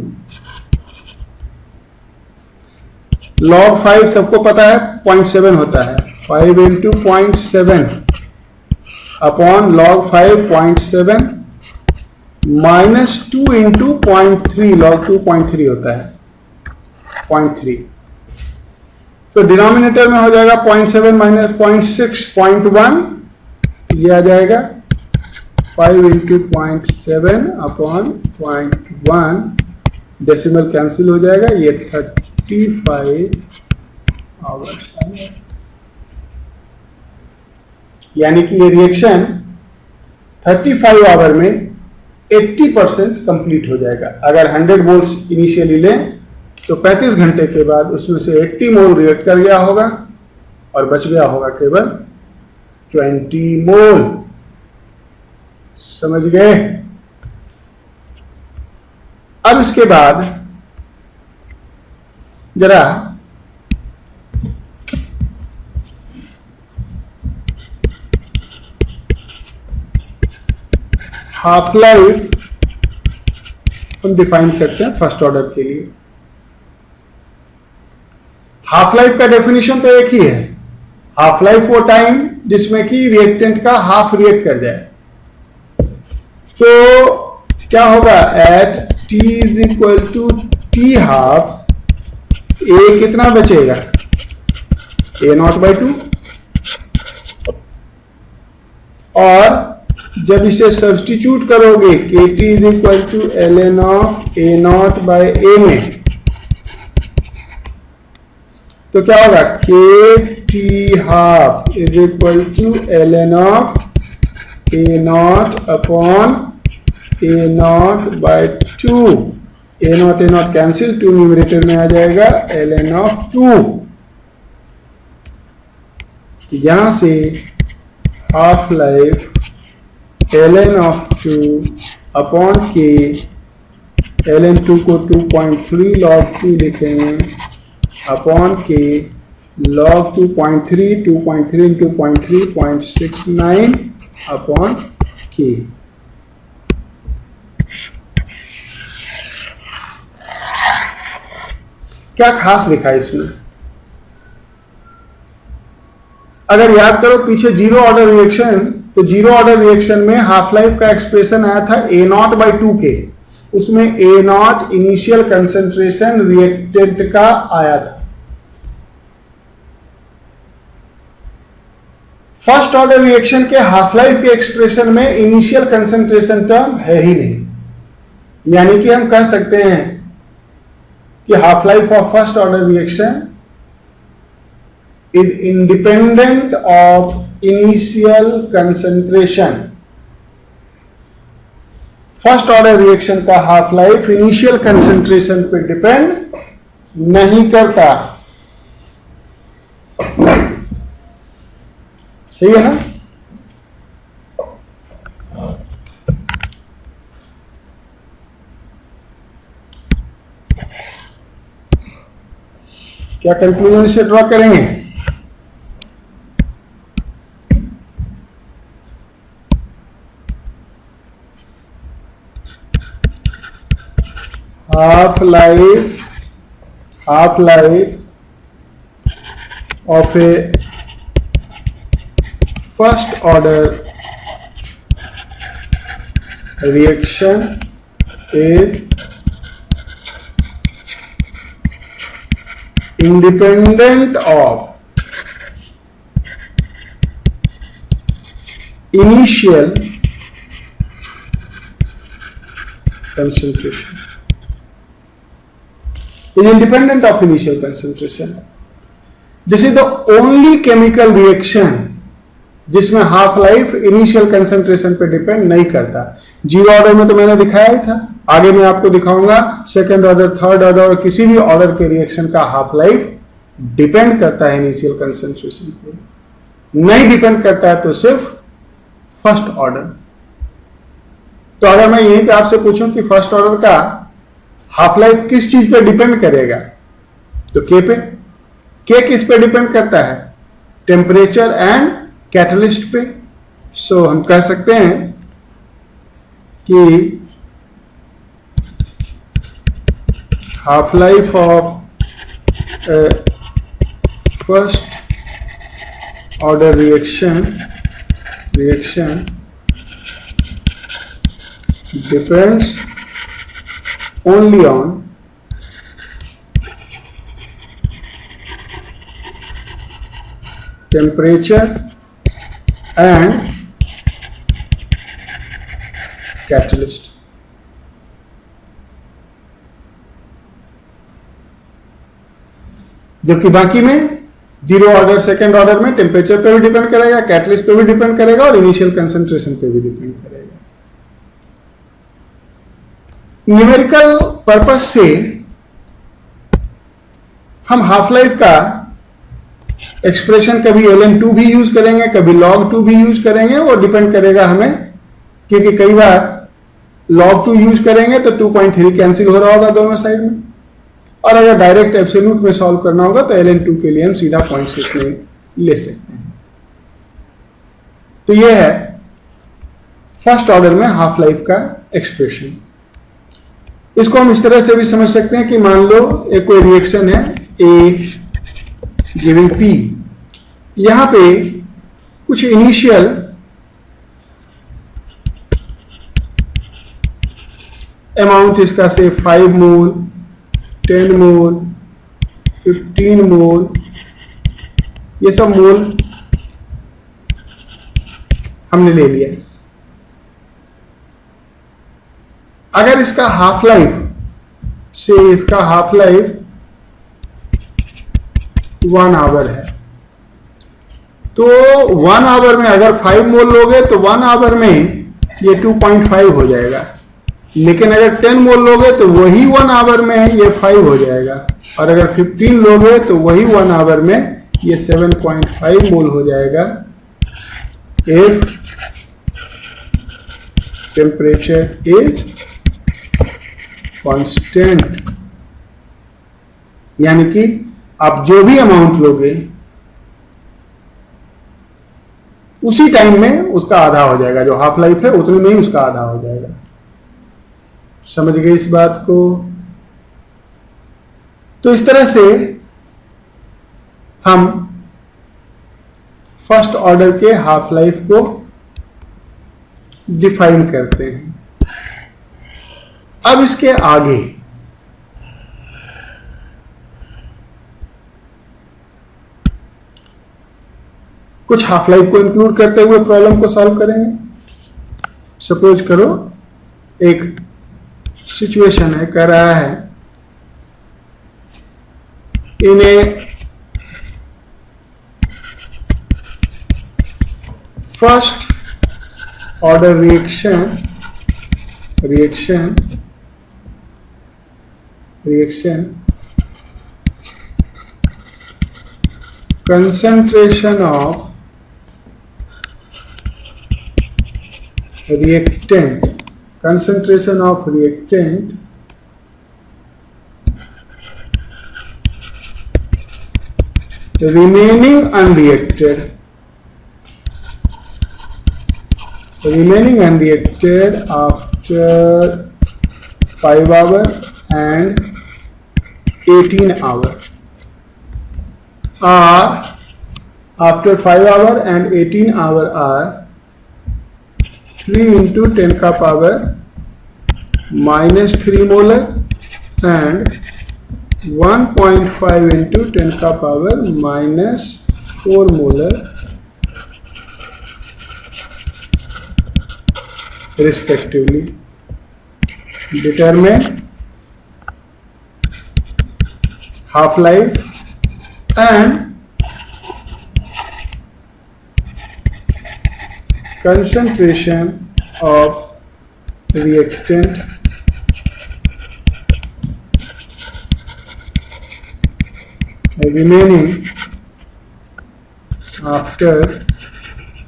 लॉग 5 सबको पता है 0.7 होता है, 5 into 0.7 upon log 5 0.7 minus 2 into 0.3, log 2.3 होता है 0.3, तो डिनोमिनेटर में हो जाएगा 0.7 माइनस 0.6 0.1, ये आ जाएगा 5 इंटू 0.7 अपॉन 0.1, डेसिमल कैंसिल हो जाएगा, ये 35 आवर्स आएगा, यानी कि ये रिएक्शन 35 आवर में 80% कंप्लीट हो जाएगा। अगर 100 मोल्स इनिशियली लें तो 35 घंटे के बाद उसमें से 80 मोल रिएक्ट कर गया होगा और बच गया होगा केवल 20 मोल। समझ गए? अब इसके बाद जरा हाफ लाइफ हम डिफाइन करते हैं फर्स्ट ऑर्डर के लिए। हाफ लाइफ का डेफिनेशन तो एक ही है, हाफ लाइफ वो टाइम जिसमें कि रिएक्टेंट का हाफ रिएक्ट कर जाए। तो क्या होगा, at t is equal to T half, A कितना बचेगा, a0/2, और जब इसे सब्स्टिट्यूट करोगे kt is equal to ln of a0/a में, तो क्या होगा, kt half is equal to ln of a0 upon a0/2 A not cancel, 2 numerator में आ जाएगा ln ऑफ 2। यहां से half life ln of 2 upon K, ln 2 को 2.3 log 2 लिखेंगे अपॉन के log 2.3, 2.3 into 0.3 0.69 अपॉन के। क्या खास लिखा है इसमें? अगर याद करो पीछे जीरो ऑर्डर रिएक्शन, तो जीरो ऑर्डर रिएक्शन में हाफ लाइफ का एक्सप्रेशन आया था A0/2K। उसमें A0 इनिशियल कंसंट्रेशन रिएक्टेंट का आया था। फर्स्ट ऑर्डर रिएक्शन के हाफ लाइफ के एक्सप्रेशन में इनिशियल कंसंट्रेशन टर्म है ही नहीं, यानी कि हम कह सकते हैं कि half life of first order reaction is independent of initial concentration. First order reaction का हाफ लाइफ इनिशियल कंसंट्रेशन पे डिपेंड नहीं करता। सही है ना? क्या कंक्लूजन से ड्रॉ करेंगे? Half life of a first order reaction is independent of initial concentration. Is independent of initial concentration. This is the only chemical reaction जिसमें हाफ लाइफ इनिशियल कंसंट्रेशन पे डिपेंड नहीं करता। जीरो ऑर्डर में तो मैंने दिखाया ही था, आगे मैं आपको दिखाऊंगा सेकंड ऑर्डर, थर्ड ऑर्डर और किसी भी ऑर्डर के रिएक्शन का हाफ लाइफ डिपेंड करता है इनिशियल कंसंट्रेशन पे। नहीं डिपेंड करता है तो सिर्फ फर्स्ट ऑर्डर। तो अगर मैं यहीं पे आपसे पूछूं कि फर्स्ट ऑर्डर का हाफ लाइफ किस चीज पे डिपेंड करेगा, तो के पे। के किस पे डिपेंड करता है? टेम्परेचर एंड कैटलिस्ट पे। सो हम कह सकते हैं कि half life of first order reaction depends only on temperature and catalyst. जबकि बाकी में जीरो ऑर्डर, सेकेंड ऑर्डर में टेम्परेचर पे भी डिपेंड करेगा, कैटलिस्ट पे भी डिपेंड करेगा और इनिशियल कंसंट्रेशन पे भी डिपेंड करेगा। न्यूमेरिकल पर्पस से हम हाफ लाइफ का एक्सप्रेशन कभी ln2 भी यूज करेंगे, कभी log 2 भी यूज करेंगे, वो डिपेंड करेगा हमें, क्योंकि कई बार log 2 यूज करेंगे तो 2.3 कैंसिल हो रहा होगा दोनों साइड में, और अगर डायरेक्ट एब्सोल्यूट में सॉल्व करना होगा तो ln2 के लिए हम सीधा 0.6 ले सकते हैं। तो यह है फर्स्ट ऑर्डर में हाफ लाइफ का एक्सप्रेशन। इसको हम इस तरह से भी समझ सकते हैं कि मान लो एक कोई रिएक्शन है A गिविंग P, यहां पे कुछ इनिशियल अमाउंट इसका से 5 मोल, 10 मोल, 15 मोल, ये सब मोल हमने ले लिया। अगर इसका हाफ लाइफ से इसका हाफ लाइफ 1 आवर है, तो 1 आवर में अगर 5 मोल लोगे तो 1 आवर में ये 2.5 हो जाएगा। लेकिन अगर 10 मोल लोगे तो वही 1 आवर में है, ये 5 हो जाएगा। और अगर 15 लोगे तो वही 1 आवर में ये 7.5 मोल हो जाएगा इफ टेम्परेचर इज कांस्टेंट। यानी कि आप जो भी अमाउंट लोगे उसी टाइम में उसका आधा हो जाएगा, जो हाफ लाइफ है उतने में ही उसका आधा हो जाएगा। समझ गए इस बात को? तो इस तरह से हम फर्स्ट ऑर्डर के हाफ लाइफ को डिफाइन करते हैं। अब इसके आगे कुछ हाफ लाइफ को इंक्लूड करते हुए प्रॉब्लम को सॉल्व करेंगे। सपोज करो एक सिचुएशन है, कह रहा है in a first order reaction concentration of reactant remaining unreacted after 5 hour and 18 hour, are after 5 hour and 18 hour are 3 into 10 का power minus 3 molar and 1.5 into 10 का power minus 4 molar respectively. Determine half life and concentration of reactant remaining after,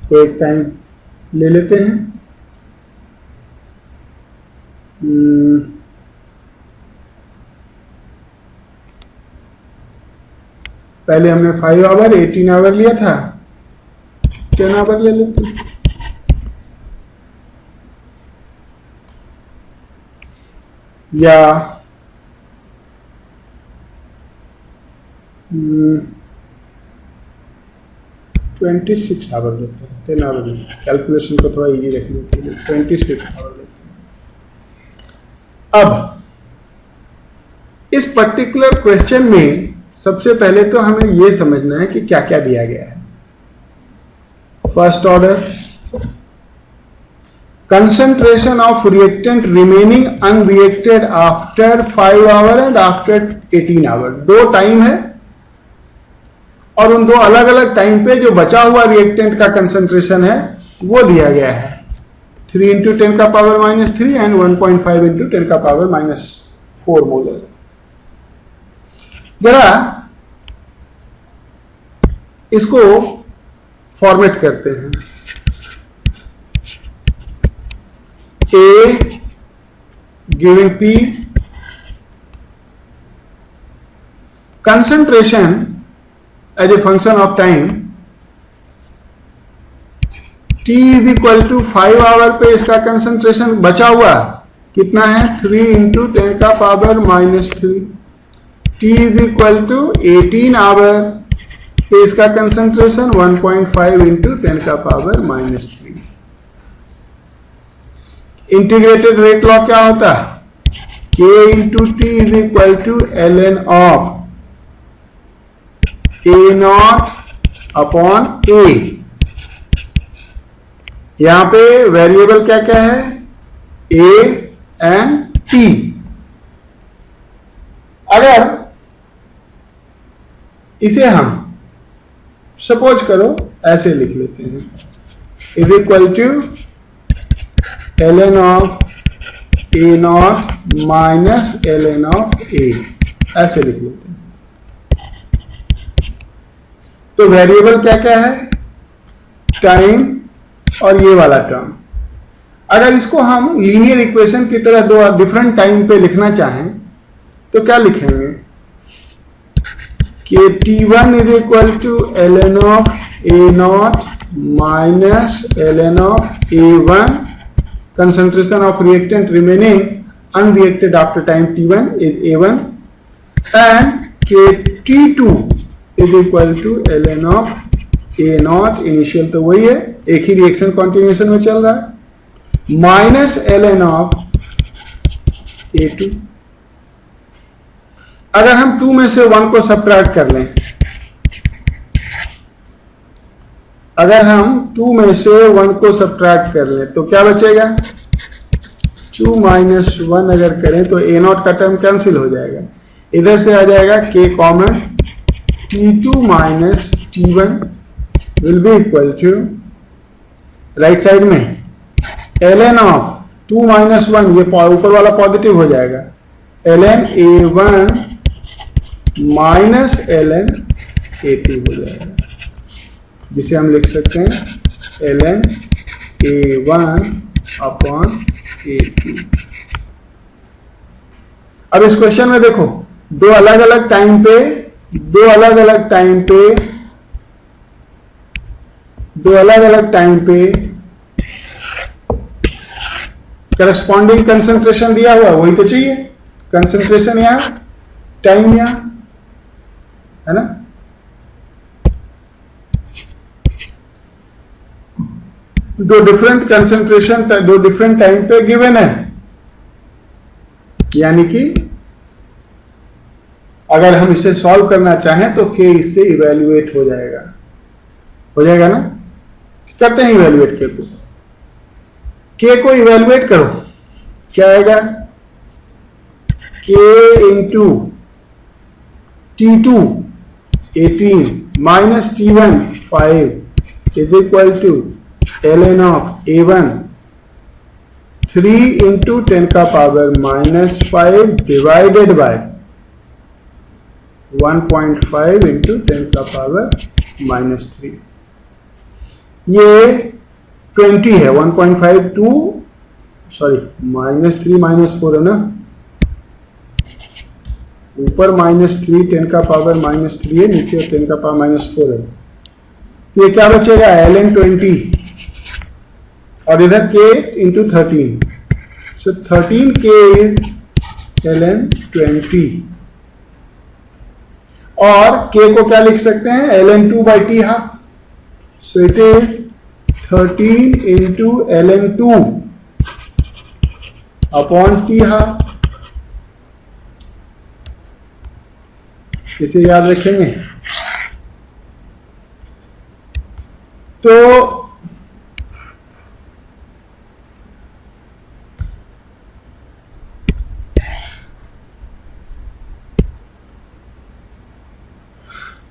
तो एक time ले लेते हैं, पहले हमने 5 our 18 our लिया था, 10 आवर ले लेते हैं। या 26 आवर लेते हैं, 10 आवर नहीं, कैलकुलेशन को थोड़ा इजी रखने के लिए 26 आवर लेते हैं। अब इस पर्टिकुलर क्वेश्चन में सबसे पहले तो हमें यह समझना है कि क्या क्या दिया गया है। First order, concentration of reactant remaining unreacted after 5 hour and after 18 hour, दो टाइम है और उन दो अलग अलग टाइम पे जो बचा हुआ रिएक्टेंट का कंसंट्रेशन है वो दिया गया है 3 into 10 का पावर -3 एंड 1.5 into 10 का पावर -4 मोलर। जरा इसको फॉर्मेट करते हैं। A giving P, concentration as a function of time, T is equal to 5 our पे इसका कंसंट्रेशन बचा हुआ कितना है 3 into 10 का power -3। T is equal to 18 hour पे इसका कंसंट्रेशन 1.5 into 10 का पावर -3। इंटीग्रेटेड रेट लॉ क्या होता है? K into T is equal to ln of A0 upon A। यहां पे वेरिएबल क्या क्या है? A and T। अगर इसे हम सपोज करो ऐसे लिख लेते हैं, is equal to ln of A not minus ln of A, ऐसे लिख लेते हैं। तो वेरिएबल क्या क्या है? टाइम और ये वाला टर्म। अगर इसको हम लीनियर इक्वेशन की तरह दो डिफरेंट टाइम पे लिखना चाहें तो क्या लिखेंगे कि t1 is equal to ln of A not minus ln of a1, concentration of reactant remaining unreacted after time t1 is a1, and t2 is equal to ln of a not, initial तो वही है, एक ही reaction continuation में चल रहा है, minus ln of a2। अगर हम 2 में से 1 को सब्ट्रैक्ट कर लें, अगर हम 2 में से 1 को सब्ट्रैक्ट कर लें तो क्या बचेगा? 2 माइनस 1 अगर करें तो ए नॉट का टर्म कैंसिल हो जाएगा, इधर से आ जाएगा k common, t2 minus t1 will be equal to, right side में ln ऑफ 2 माइनस 1, ये ऊपर वाला पॉजिटिव हो जाएगा, ln a1 minus ln a2 हो जाएगा, जिसे हम लिख सकते हैं ln a1 अपॉन a2। अब इस क्वेश्चन में देखो, दो अलग अलग टाइम पे करस्पॉन्डिंग कंसंट्रेशन दिया हुआ, वही तो चाहिए, कंसंट्रेशन यहां, टाइम यहां, है ना। दो डिफरेंट कंसंट्रेशन दो डिफरेंट टाइम पे गिवन है, यानी कि अगर हम इसे सॉल्व करना चाहें तो k इससे इवेल्युएट हो जाएगा ना। करते हैं इवेल्युएट k को इवेल्युएट करो, क्या आएगा? k into t2 18 minus t1 5 is equal to ln of a1 3 into 10 का power minus 5 divided by 1.5 into 10 का पावर माइनस 3। ये 20 है, 1.5 टू माइनस 3 माइनस 4 है ना, ऊपर माइनस 3 10 का पावर माइनस 3 है, नीचे 10 का पावर माइनस 4 है। तो ये क्या बचेगा? ln 20 और इधर k into 13, so 13k is ln 20, और k को क्या लिख सकते हैं? ln 2 by t half, so it is 13 into ln 2 upon t half. इसे याद रखेंगे। तो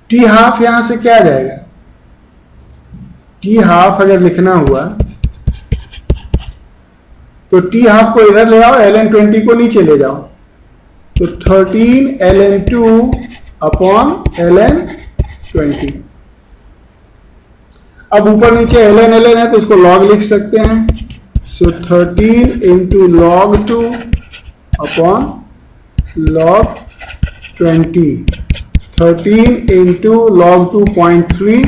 टी हाफ यहां से क्या आ जाएगा? टी हाफ अगर लिखना हुआ तो टी हाफ को इधर ले आओ, ln 20 को नीचे ले जाओ, तो 13 ln 2 अपॉन ln 20। अब ऊपर नीचे ln है तो उसको log लिख सकते हैं, सो 13 into log 2 upon log 20, 13 into log 2.3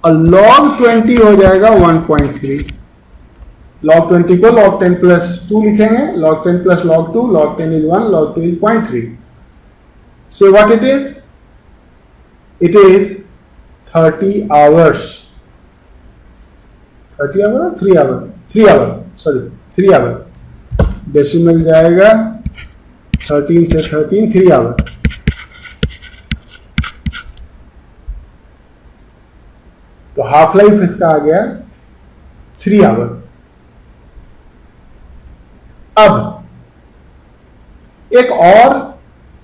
और log 20 हो जाएगा 1.3। log 20 को log 10 प्लस 2 लिखेंगे, log 10 plus log 2, log 10 is 1, log 2 is 0.3। So what it is? It is 30 hours. 30 hour or 3 hour? 3 hour, sorry 3 hour। Decimal जाएगा 13 से 13, 3 our. तो half life इसका आ गया 3 आवर। अब एक और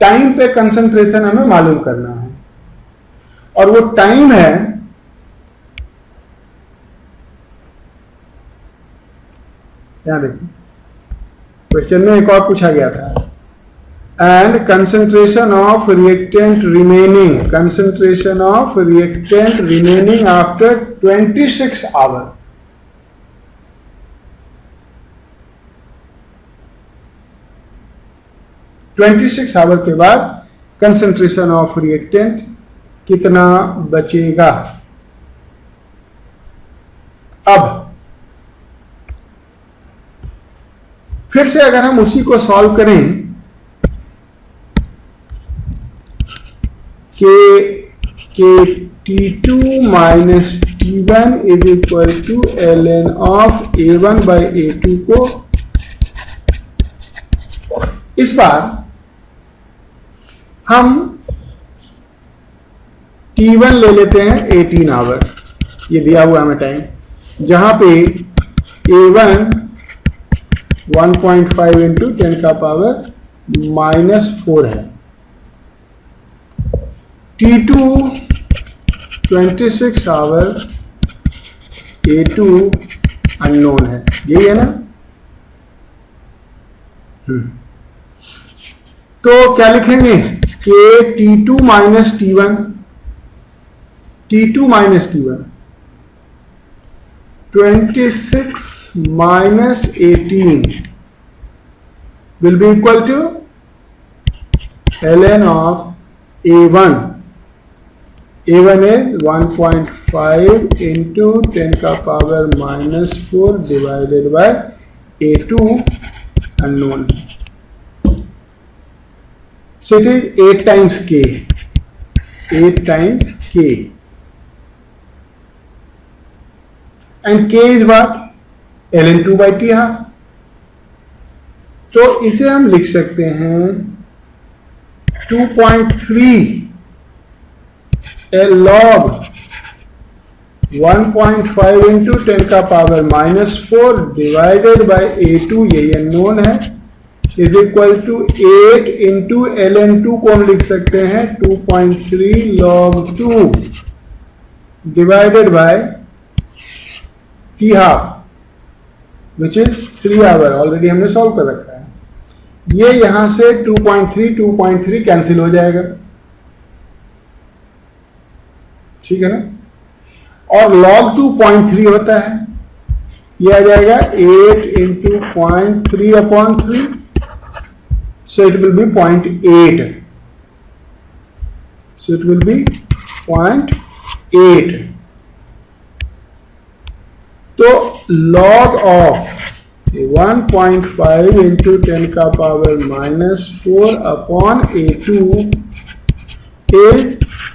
टाइम पे कंसंट्रेशन हमें मालूम करना है, और वो टाइम है यहां देखिए, क्वेश्चन में एक और पूछा गया था, and concentration of reactant remaining after 26 hour. Hour के बाद कंसंट्रेशन ऑफ रिएक्टेंट कितना बचेगा। अब फिर से अगर हम उसी को सॉल्व करें कि T2 minus T1 is equal to ln of A1 by A2 को, इस बार हम T1 ले लेते हैं 18 आवर, ये दिया हुआ हमें टाइम, जहां पे A1 1.5 इंटू 10 का पावर माइनस 4 है, T2 26 आवर, A2 अननोन है, यही है ना। तो क्या लिखेंगे कि T2 minus T1 26 minus 18 will be equal to ln of A1. A1 is 1.5 into 10 का power minus 4 divided by A2 unknown. So it is 8 times K. 8 times K. And K is what? ln 2 by T half. तो इसे हम लिख सकते हैं 2.3 log 1.5 into 10 का power minus 4 divided by A2, यही unknown है, is equal to 8 into ln 2 को हम लिख सकते हैं 2.3 log 2 divided by T half which is 3 hour. Already हमने सॉल्व कर रखा है। ये यहां से 2.3 कैंसिल हो जाएगा, ठीक है ना। और log 2 0.3 होता है, ये आ जाएगा 8 into 0.3 upon 3, so it will be 0.8, so it will be 0.8. तो log ऑफ 1.5 इंटू 10 का power minus 4 upon A2 is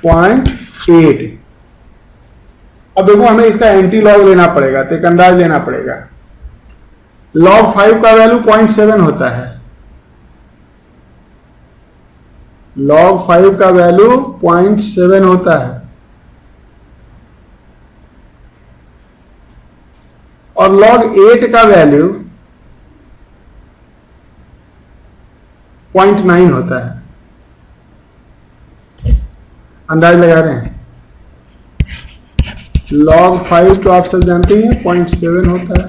0.8। अब देखो हमें इसका एंटी लॉग लेना पड़ेगा, तो एक अंदाज लेना पड़ेगा। log 5 का वैल्यू 0.7 होता है, log 5 का वैल्यू 0.7 होता है, और log 8 का वैल्यू 0.9 होता है। अंदाज लगा रहे हैं। log 5 तो आप सब जानते हैं 0.7 होता है,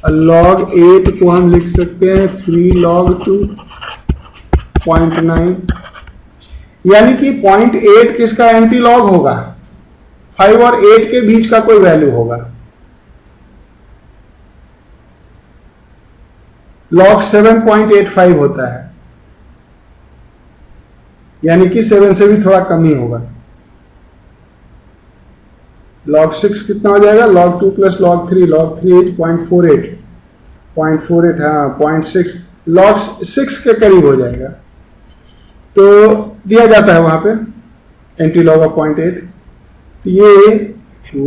और log 8 को हम लिख सकते हैं 3 log 2 0.9, यानी कि 0.8 किसका एंटी लॉग होगा? 5 और 8 के बीच का कोई वैल्यू होगा। log 7.85 होता है, यानी कि 7 से भी थोड़ा कम ही होगा। log 6 कितना हो जाएगा? log 2 प्लस log 3 इज 0.48, हाँ 0.6, log 6 के करीब हो जाएगा। तो दिया जाता है वहां पे एंटी लॉग ऑफ 0.8। तो ये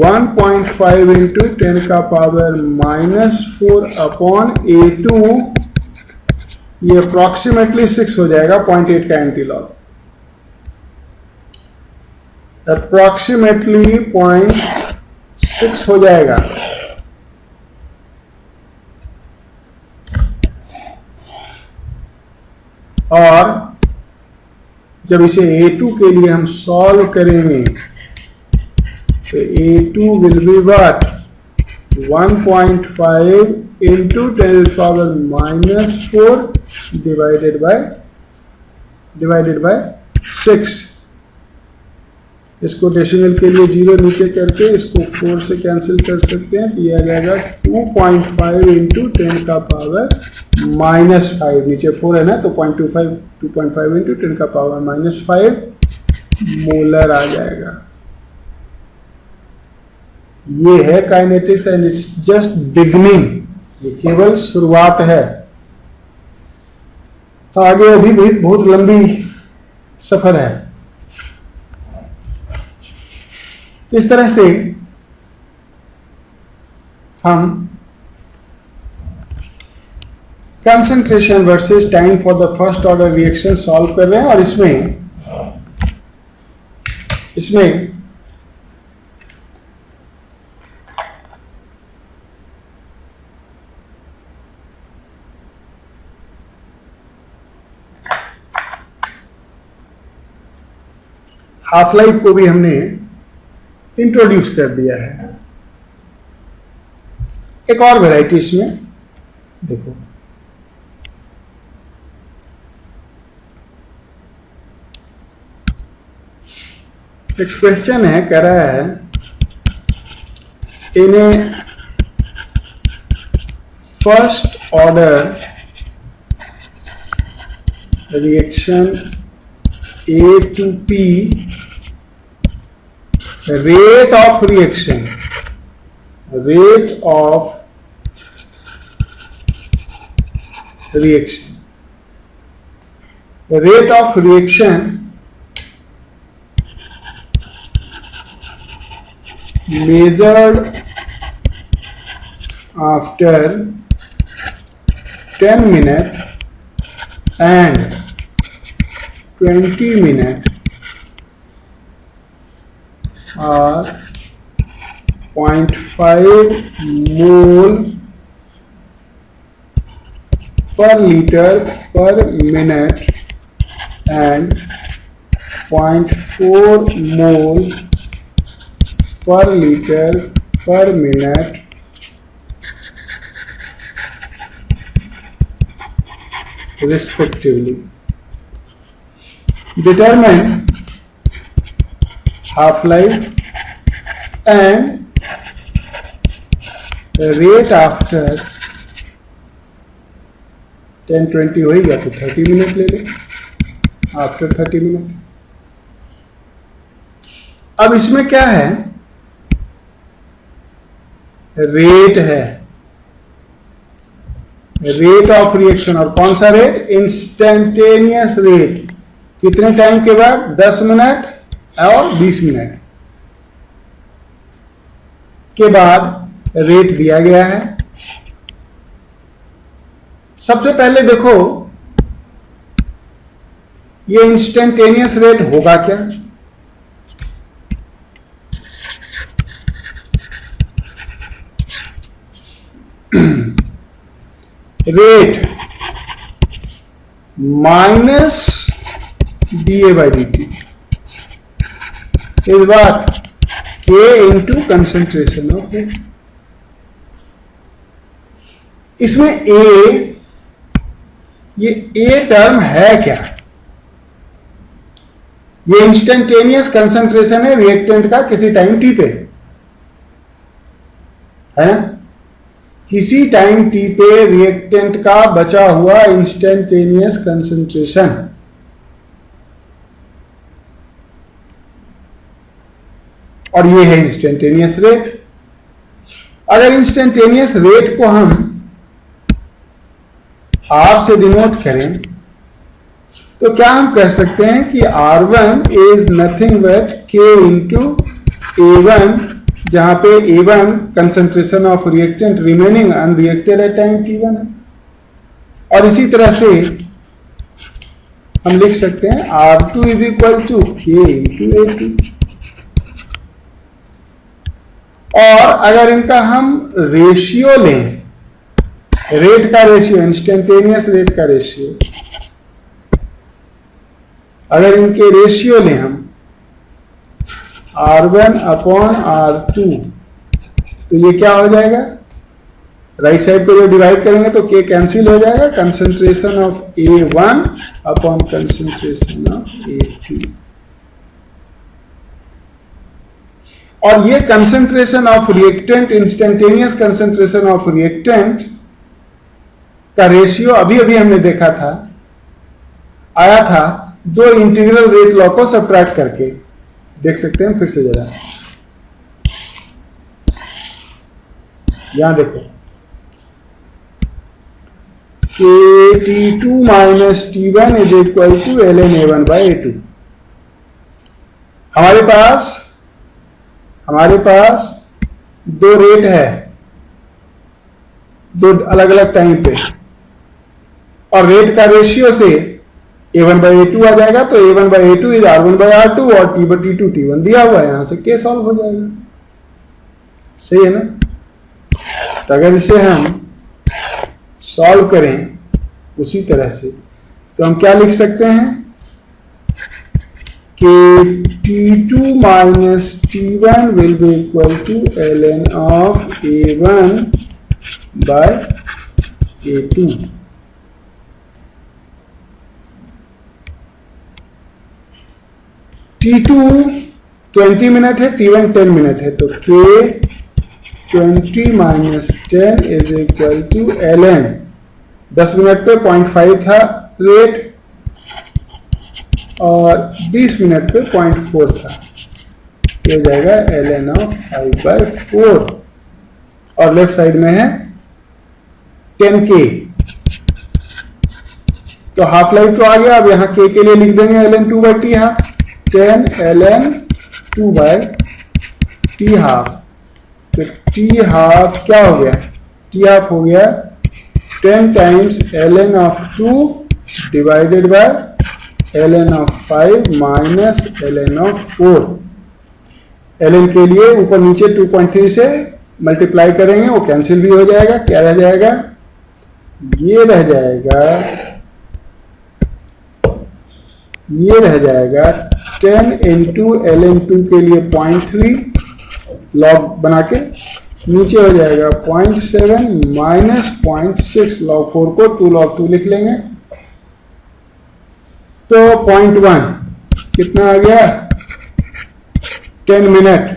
1.5 इंटू 10 का पावर माइनस 4 अपॉन A2, ये अप्रोक्सीमेटली 6 हो जाएगा 0.8 का एंटी लॉग, अप्रोक्सीमेटली 0.6 हो जाएगा। और जब इसे A2 के लिए हम सॉल्व करेंगे तो A2 will be what? 1.5 into 10⁻⁻4 divided by 6। इसको डेसिमल के लिए 0 नीचे करके इसको 4 से कैंसिल कर सकते हैं, तो ये आ जाएगा 2.5 इंटू 10⁻⁻5। नीचे 4 है ना, तो 2.5 इंटू 10⁻⁻5 मोलर आ जाएगा। ये है kinetics and it's just beginning, ये केवल शुरुआत है। आगे अभी भी बहुत लंबी सफर है। तो इस तरह से हम concentration versus time for the first order reaction solve कर रहे हैं, और इसमें हाफ लाइफ को भी हमने इंट्रोड्यूस कर दिया है। एक और वैरायटी इसमें देखो, एक क्वेश्चन है, कह रहा है in a first order reaction A to P, rate of reaction measured after 10 minutes and 20 minutes are 0.5 mole per liter per minute and 0.4 mole per liter per minute respectively. Determine half-life and rate after 10-20 हो ही गया तो 30 minute ले ले, after 30 minute. अब इसमें क्या है, rate है, रेट ऑफ रिएक्शन। और कौन सा रेट? Instantaneous rate. कितने टाइम के बाद? 10 मिनट और 20 मिनट के बाद रेट दिया गया है। सबसे पहले देखो ये इंस्टेंटेनियस रेट होगा क्या? Rate minus dA by dt is what? K into concentration of it. इसमें A, ये A टर्म है क्या? ये इंस्टेंटेनियस कंसंट्रेशन है रिएक्टेंट का किसी टाइम टी पे, है ना? किसी टाइम टी पे रिएक्टेंट का बचा हुआ इंस्टेंटेनियस कंसंट्रेशन। और ये है इंस्टेंटेनियस रेट। अगर इंस्टेंटेनियस रेट को हम R से डिनोट करें तो क्या हम कह सकते हैं कि R1 is nothing but K into A1, जहां पे A1 concentration of reactant remaining unreacted at time T1 है। और इसी तरह से हम लिख सकते हैं R2 is equal to K into A2। और अगर इनका हम रेशियो लें, रेट का रेशियो, इंस्टेंटेनियस रेट का रेशियो, अगर इनके रेशियो लें हम R1 अपॉन R2, तो ये क्या हो जाएगा? राइट साइड को जो डिवाइड करेंगे तो के कैंसिल हो जाएगा, concentration of A1 upon concentration of A2। और ये concentration of reactant, instantaneous concentration of reactant का रेशियो अभी अभी हमने देखा था, आया था दो इंटीग्रल रेट लॉ को सब्ट्रैक्ट करके। देख सकते हैं फिर से जरा, यहां देखो के T2 minus T1 is equal to ln A1 by A2। हमारे पास दो रेट है, दो अलग अलग टाइम पे, और रेट का रेशियो से A1 बाई A2 आ जाएगा, तो A1 by A2 is R1 by R2 और T बाई T2 T1 दिया हुआ है, यहां से के सॉल्व हो जाएगा। सही है ना? तो अगर इसे हम सॉल्व करें उसी तरह से तो हम क्या लिख सकते हैं कि T2 minus T1 will be equal to ln of A1 by A2। T2 20 minute है, T1 10 मिनट है, तो K 20 minus 10 is equal to ln 10 minute पे 0.5 था रेट और 20 मिनट पे 0.4 था, ये हो जाएगा ln ऑफ 5 बाई 4, और लेफ्ट साइड में है 10K, तो हाफ लाइफ तो आ गया। अब यहाँ K के लिए लिख देंगे ln 2 by T half, 10 ln 2 by T half, तो टी हाफ क्या हो गया, टी हाफ हो गया 10 times ln of 2 divided bye ln of 5 minus ln of 4। ln के लिए ऊपर नीचे 2.3 से मल्टीप्लाई करेंगे, वो कैंसिल भी हो जाएगा। क्या रह जाएगा, ये रह जाएगा, ये रह जाएगा 10 इंटू ln 2 के लिए 0.3 लॉग बना के, नीचे हो जाएगा 0.7 माइनस 0.6, लॉग 4 को 2 log 2 लिख लेंगे, तो 0.1 कितना आ गया, 10 मिनट।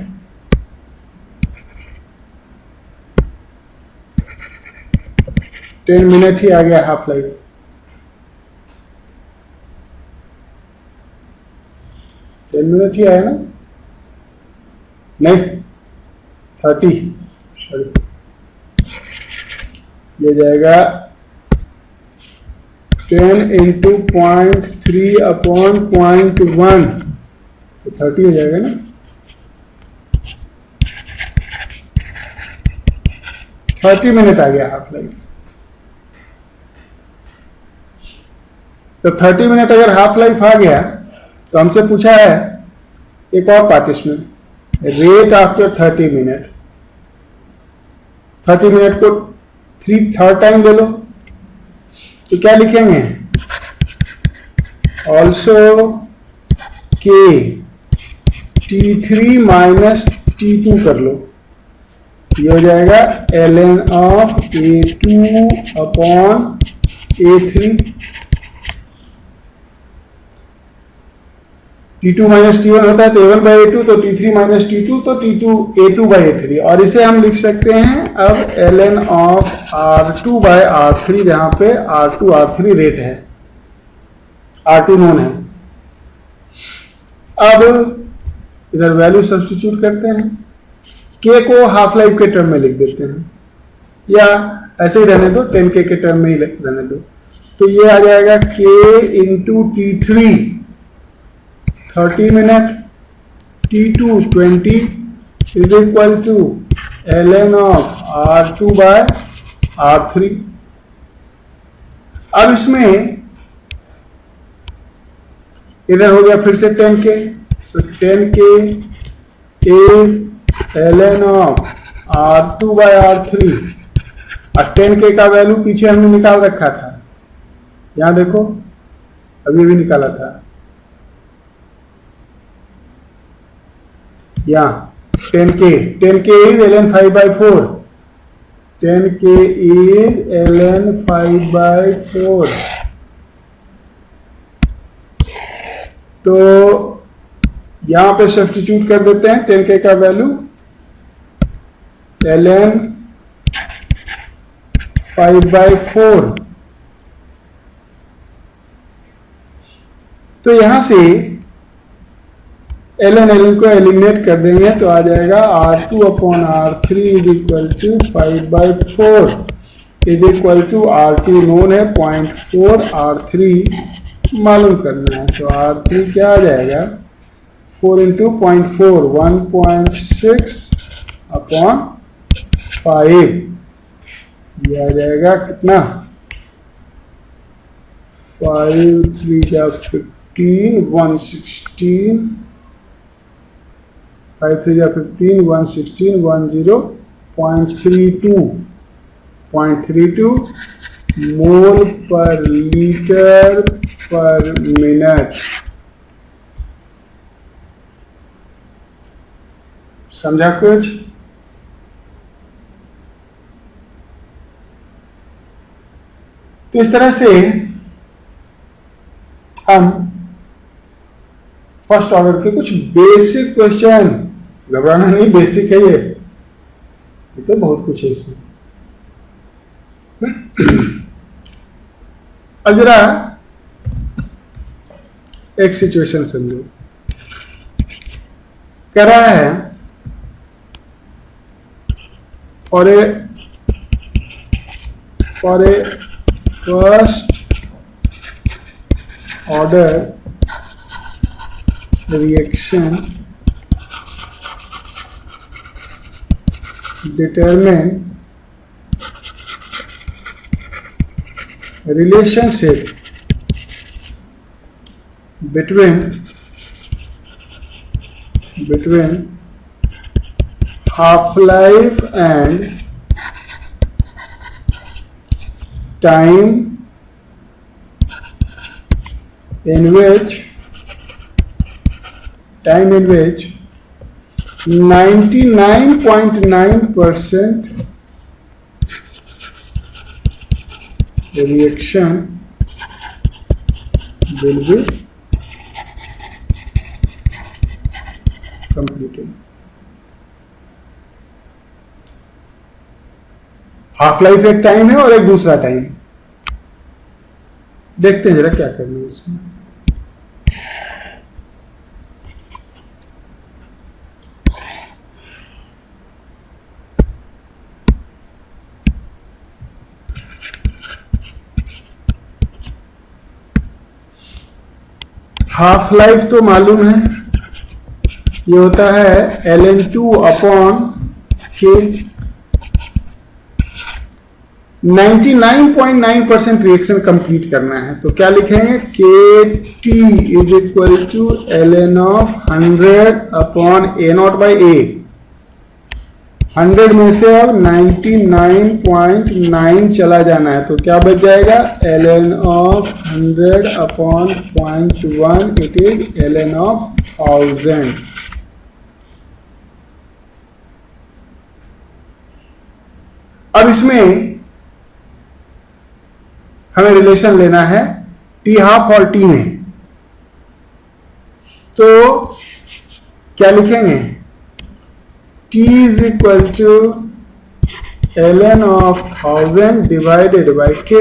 ही आ गया हाफ लाइफ। मिनट ही आया ना, नहीं 30, सॉरी, ये जाएगा 10 इंटू 0.3 अपॉन 0.1, तो 30 हो जाएगा ना, 30 मिनट आ गया हाफ लाइफ। तो 30 मिनट अगर हाफ लाइफ आ गया तो हमसे पूछा है एक और पार्ट इसमें, रेट आफ्टर 30 मिनट। 30 मिनट को 3 टाइम ले लो, तो क्या लिखेंगे, ऑल्सो के T3 माइनस T2 कर लो, ये हो जाएगा ln of A2 upon A3। T2 minus T1 होता है तो A1 बाई A2, तो T3 माइनस T2 तो T2 A2 बाई A3, और इसे हम लिख सकते हैं अब ln of R2 by R3, जहां पे R2 R3 रेट है, R2 नोन है। अब इधर वैल्यू सब्स्टिट्यूट करते हैं, K को हाफ लाइफ के टर्म में लिख देते हैं, या ऐसे ही रहने दो, 10K के टर्म में ही रहने दो, तो ये आ जाएगा K into T3 30 minute, T2 20 is equal to ln of R2 by R3। अब इसमें इधर हो गया फिर से 10K, so 10K is ln of R2 by R3, और 10K का वैल्यू पीछे हमने निकाल रखा था, यहां देखो अभी भी निकाला था, यहाँ 10K is ln 5 by 4, 10k is ln 5/4। तो यहां पे सब्स्टिट्यूट कर देते हैं 10k का वैल्यू ln 5/4। तो यहां से ln को एलिमिनेट कर देंगे तो आ जाएगा R2/R3 is equal to 5/4 is equal to R2 known है 0.4, R3 मालूम करना है। तो R3 क्या आ जाएगा 4 इंटू 0.4 1.6/5। ये आ जाएगा कितना 5 3 या 15 116 5 3 या 15 116 10.32 मोल पर लीटर पर मिनट। समझा कुछ? तो इस तरह से हम फर्स्ट ऑर्डर के कुछ बेसिक क्वेश्चन, घबराना नहीं, बेसिक है ये तो बहुत कुछ है इसमें। अब जरा एक सिचुएशन समझो। कह रहा है for a first order reaction determine relationship between half-life and time in which 99.9% reaction will be completed। Half life एक टाइम है और एक दूसरा टाइम। देखते हैं जरा क्या करना है इसमें। हाफ लाइफ तो मालूम है, ये होता है ln2/k। 99.9% रिएक्शन कंप्लीट करना है तो क्या लिखेंगे KT is equal to ln of 100/A0/A। 100 में से अब 99.9 चला जाना है तो क्या बच जाएगा ln of 100/0.1 it is ln of 1000। अब इसमें हमें रिलेशन लेना है टी हाफ और टी में। तो क्या लिखेंगे T is equal to ln of 1000 divided by K,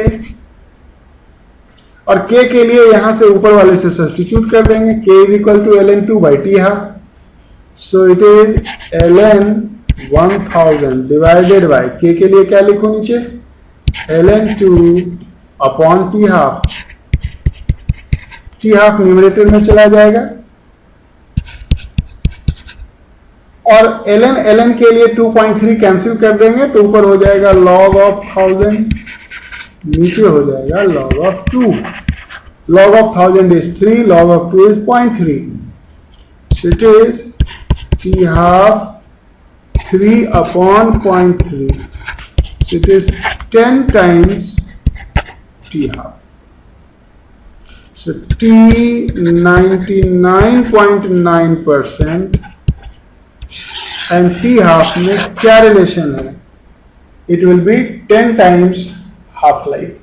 और K के लिए यहां से ऊपर वाले से सब्स्टिट्यूट कर देंगे। K is equal to ln2/T half, so it is ln 1000 divided by K के लिए क्या लिखो नीचे ln2/T half। T half numerator में चला जाएगा और ln के लिए 2.3 कैंसिल कर देंगे तो ऊपर हो जाएगा log of 1000, नीचे हो जाएगा log of 2। log of 1000 is 3, log of 2 is 0.3, so it is T half 3/0.3, so it is 10 times T half। so T 99.9% and T half में क्या रिलेशन है it will be 10 times half-life.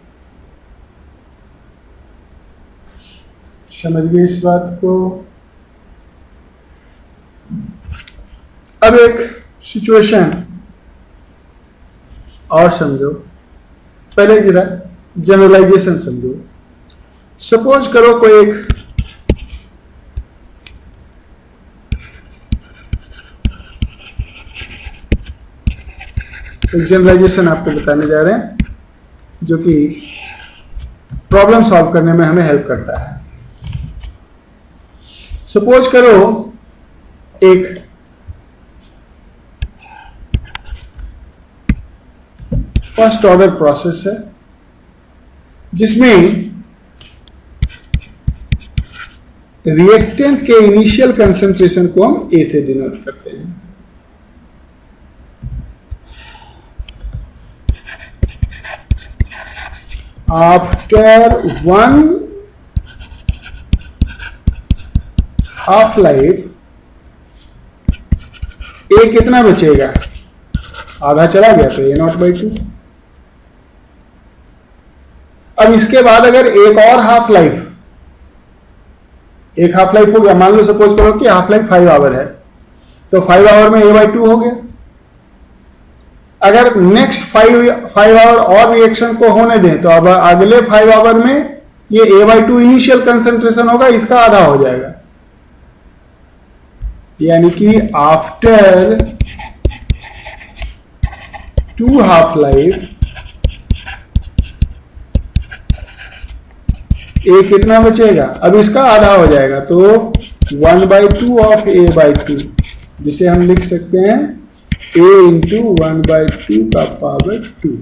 समझिए इस बात को। अब एक सिचुएशन और समझो, पहले की जनरलाइजेशन समझो। सपोज करो कोई एक जनरलाइजेशन आपको बताने जा रहे हैं जो कि प्रॉब्लम सॉल्व करने में हमें हेल्प करता है। सपोज करो एक फर्स्ट ऑर्डर प्रोसेस है जिसमें रिएक्टेंट के इनिशियल कंसंट्रेशन को हम ए से डिनोट करते हैं। आफ्टर 1 हाफ लाइफ ए कितना बचेगा? आधा चला गया तो A0/2। अब इसके बाद अगर एक और हाफ लाइफ हो गया, मान लो सपोज करो कि हाफ लाइफ 5 आवर है, तो 5 आवर में A/2 हो गया। अगर नेक्स्ट 5 आवर और रिएक्शन को होने दें तो अब अगले 5 आवर में ये A/2 इनिशियल कंसंट्रेशन होगा, इसका आधा हो जाएगा। यानी कि आफ्टर 2 हाफ लाइफ ए कितना बचेगा? अब इसका आधा हो जाएगा, तो 1/2 ऑफ A/2, जिसे हम लिख सकते हैं A इंटू 1/2 का पावर 2।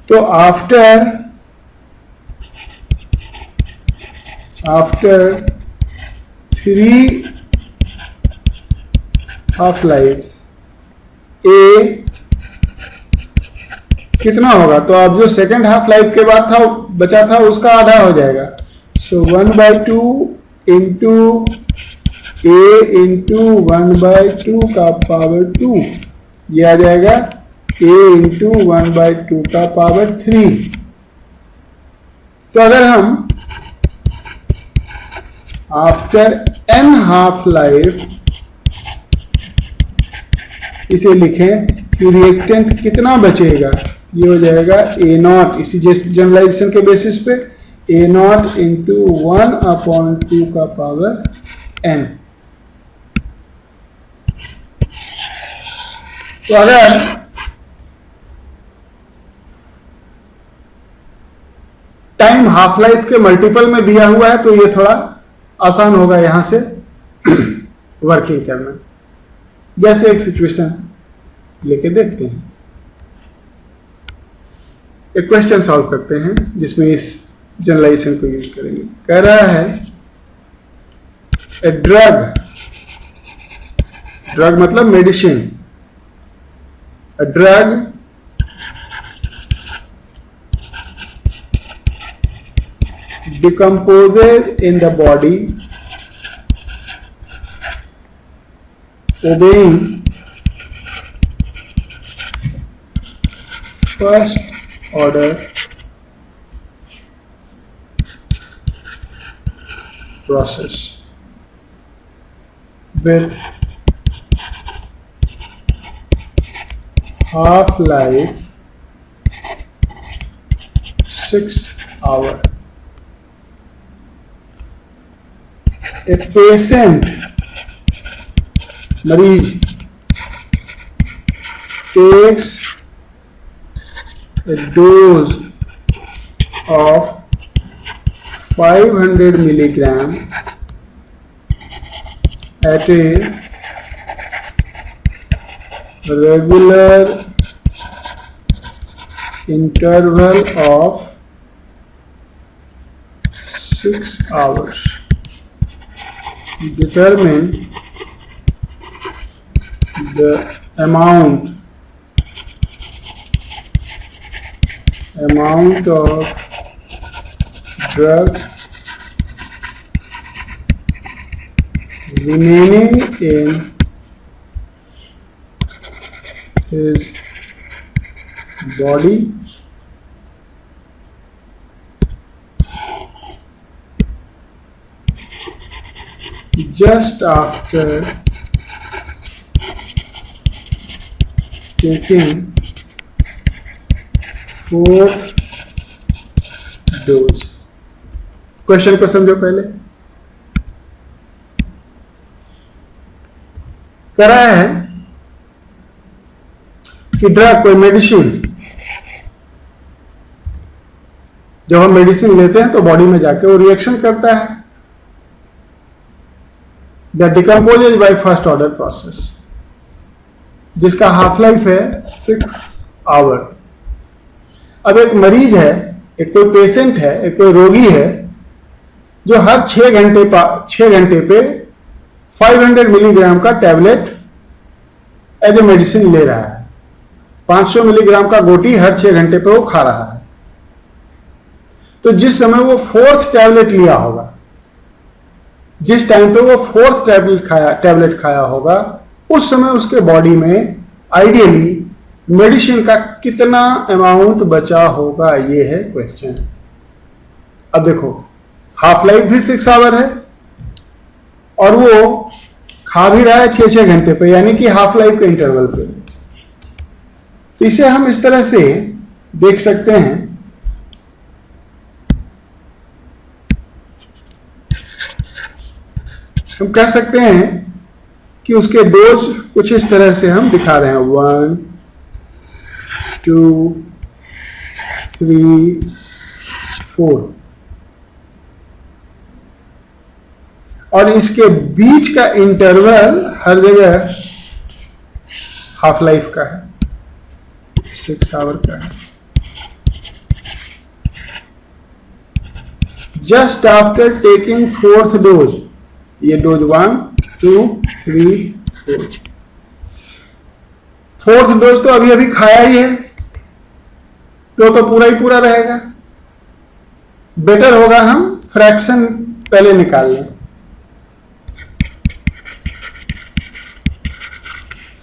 तो आफ्टर 3 हाफ लाइफ ए कितना होगा? तो अब जो सेकेंड हाफ लाइफ के बाद बचा था उसका आधा हो जाएगा। सो 1/2 इंटू ए इंटू 1/2 का पावर 2, ये आ जाएगा ए इंटू 1/2 का पावर 3। तो अगर हम आफ्टर n हाफ लाइफ इसे लिखें कि रिएक्टेंट कितना बचेगा, ये हो जाएगा A0, इसी जनरलाइजेशन के बेसिस पे A0 इंटू 1/2 का पावर n। तो अगर टाइम हाफ लाइफ के मल्टीपल में दिया हुआ है तो ये थोड़ा आसान होगा यहां से वर्किंग करना। जैसे एक सिचुएशन लेके देखते हैं, एक क्वेश्चन सॉल्व करते हैं जिसमें इस जनरलाइजेशन को यूज करेंगे। कह रहा है ए ड्रग मतलब medicine, a drug decomposes in the body obeying first order process with half-life 6 hours. A patient मरीज takes a dose of 500 milligram at a regular interval of 6 hours. Determine the amount of drug remaining in his body just after taking fourth dose। Question को समझो। पहले करा है कि drug, कोई medicine, जब हम मेडिसिन लेते हैं तो बॉडी में जाके वो रिएक्शन करता है, that decomposes by first order process, जिसका हाफ लाइफ है 6 आवर। अब एक मरीज है, एक कोई पेशेंट है, एक कोई रोगी है जो हर 6 घंटे पे 500 मिलीग्राम का टैबलेट एज ए मेडिसिन ले रहा है। 500 मिलीग्राम का गोटी हर 6 घंटे पे वो खा रहा है। तो जिस समय वो 4th टैबलेट लिया होगा, जिस टाइम पे वो 4th टैबलेट खाया होगा, उस समय उसके बॉडी में आइडियली मेडिसिन का कितना अमाउंट बचा होगा, ये है क्वेश्चन। अब देखो, हाफ लाइफ भी 6 आवर है और वो खा भी रहा है 6-6 घंटे पे, यानी कि हाफ लाइफ के इंटरवल पे। तो इसे हम इस तरह से देख सकते हैं, हम कह सकते हैं कि उसके डोज कुछ इस तरह से हम दिखा रहे हैं, 1 2 3 4, और इसके बीच का इंटरवल हर जगह हाफ लाइफ का है, 6 आवर का है। Just after taking 4th dose, ये डोज 1 2 3 4, 4th डोज तो अभी अभी खाया ही है, तो पूरा ही पूरा रहेगा। बेटर होगा हम फ्रैक्शन पहले निकाल लें।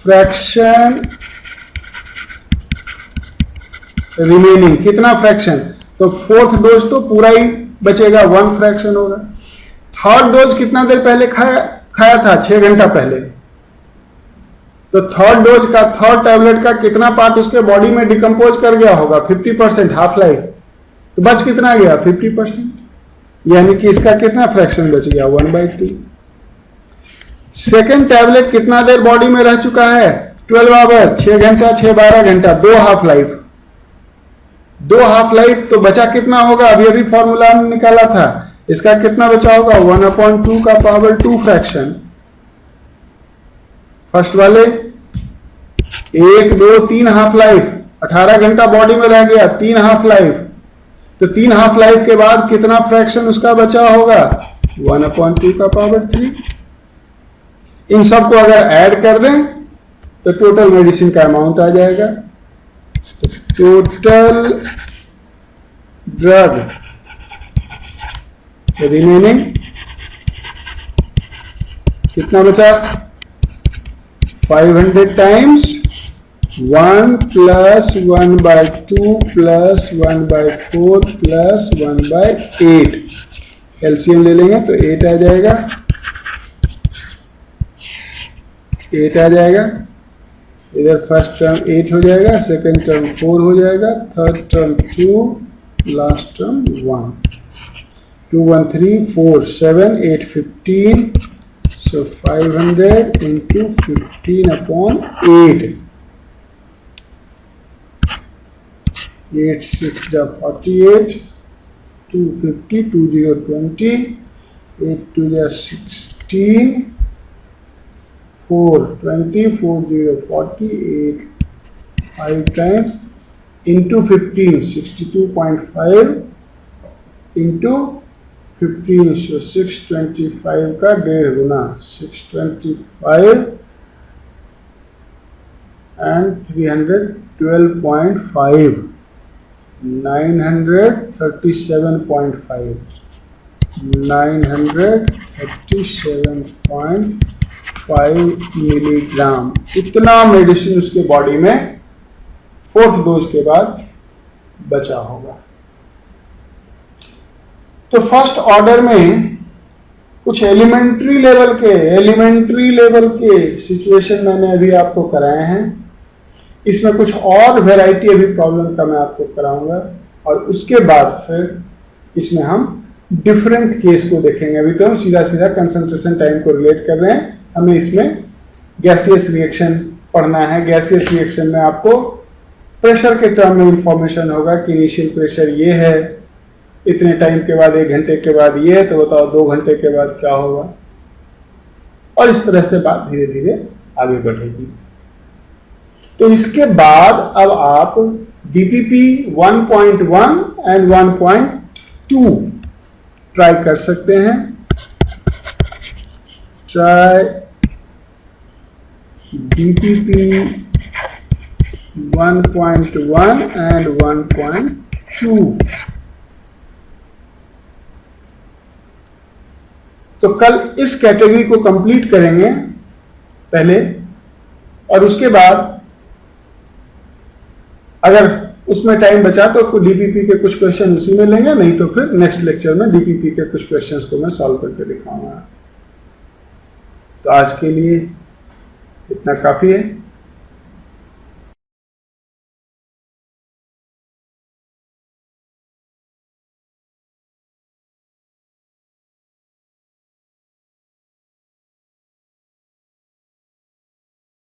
फ्रैक्शन रिमेनिंग, कितना फ्रैक्शन? तो 4th डोज तो पूरा ही बचेगा, 1 फ्रैक्शन होगा। 3rd डोज कितना देर पहले खाया था? 6 घंटा पहले। तो 3rd डोज का, 3rd टैबलेट का कितना पार्ट उसके बॉडी में डिकम्पोज कर गया होगा? 50%, हाफ लाइफ। तो बच कितना गया? 50%, यानी कि इसका कितना फ्रैक्शन बच गया? 1/2। सेकेंड टैबलेट कितना देर बॉडी में रह चुका है? 12 आवर, 6 घंटा 6 12 घंटा, 2 हाफ लाइफ। 2 हाफ लाइफ तो बचा कितना होगा? अभी अभी फॉर्मूला निकाला था, इसका कितना बचा होगा? 1/2 का पावर 2 फ्रैक्शन। फर्स्ट वाले 1 2 3 हाफ लाइफ, 18 घंटा बॉडी में रह गया, 3 हाफ लाइफ। तो 3 हाफ लाइफ के बाद कितना फ्रैक्शन उसका बचा होगा? 1/2 का पावर 3। इन सबको अगर ऐड कर दें तो टोटल मेडिसिन का अमाउंट आ जाएगा। तो टोटल ड्रग रिमेनिंग कितना बचा? 500 टाइम्स 1 + 1/2 + 1/4 + 1/8। एलसीएम ले लेंगे तो 8 आ जाएगा, 8 आ जाएगा। इधर फर्स्ट टर्म 8 हो जाएगा, सेकेंड टर्म 4 हो जाएगा, third term 2, last term 1। 2 1 3 4 7 8 15। So 500 into 15/8. 8 6 48, 250, 20 20, 8 2 16, 4 20, 40 48, 5 times into 15, 62.5 into 15, so 625 का 1.5 गुना, 625 and 312.5, 937.5। 937.5 मिलीग्राम, इतना मेडिसिन उसके बॉडी में 4th डोज के बाद बचा होगा। तो फर्स्ट ऑर्डर में कुछ एलिमेंट्री लेवल के सिचुएशन मैंने अभी आपको कराए हैं। इसमें कुछ और वैरायटी अभी प्रॉब्लम का मैं आपको कराऊंगा, और उसके बाद फिर इसमें हम डिफरेंट केस को देखेंगे। अभी तो हम सीधा कंसंट्रेशन टाइम को रिलेट कर रहे हैं, हमें इसमें गैसियस रिएक्शन पढ़ना है। गैसियस रिएक्शन में आपको प्रेशर के टर्म में इंफॉर्मेशन होगा कि इनिशियल प्रेशर ये है, इतने टाइम के बाद 1 घंटे के बाद ये है, तो बताओ 2 घंटे के बाद क्या होगा, और इस तरह से बात धीरे धीरे आगे बढ़ेगी। तो इसके बाद अब आप DPP 1.1 एंड 1.2 ट्राई कर सकते हैं। Try DPP 1.1 and 1.2। तो कल इस कैटेगरी को कंप्लीट करेंगे पहले, और उसके बाद अगर उसमें टाइम बचा तो DPP के कुछ क्वेश्चन उसी में लेंगे, नहीं तो फिर नेक्स्ट लेक्चर में DPP के कुछ क्वेश्चंस को मैं सॉल्व करके दिखाऊंगा। तो आज के लिए इतना काफी है।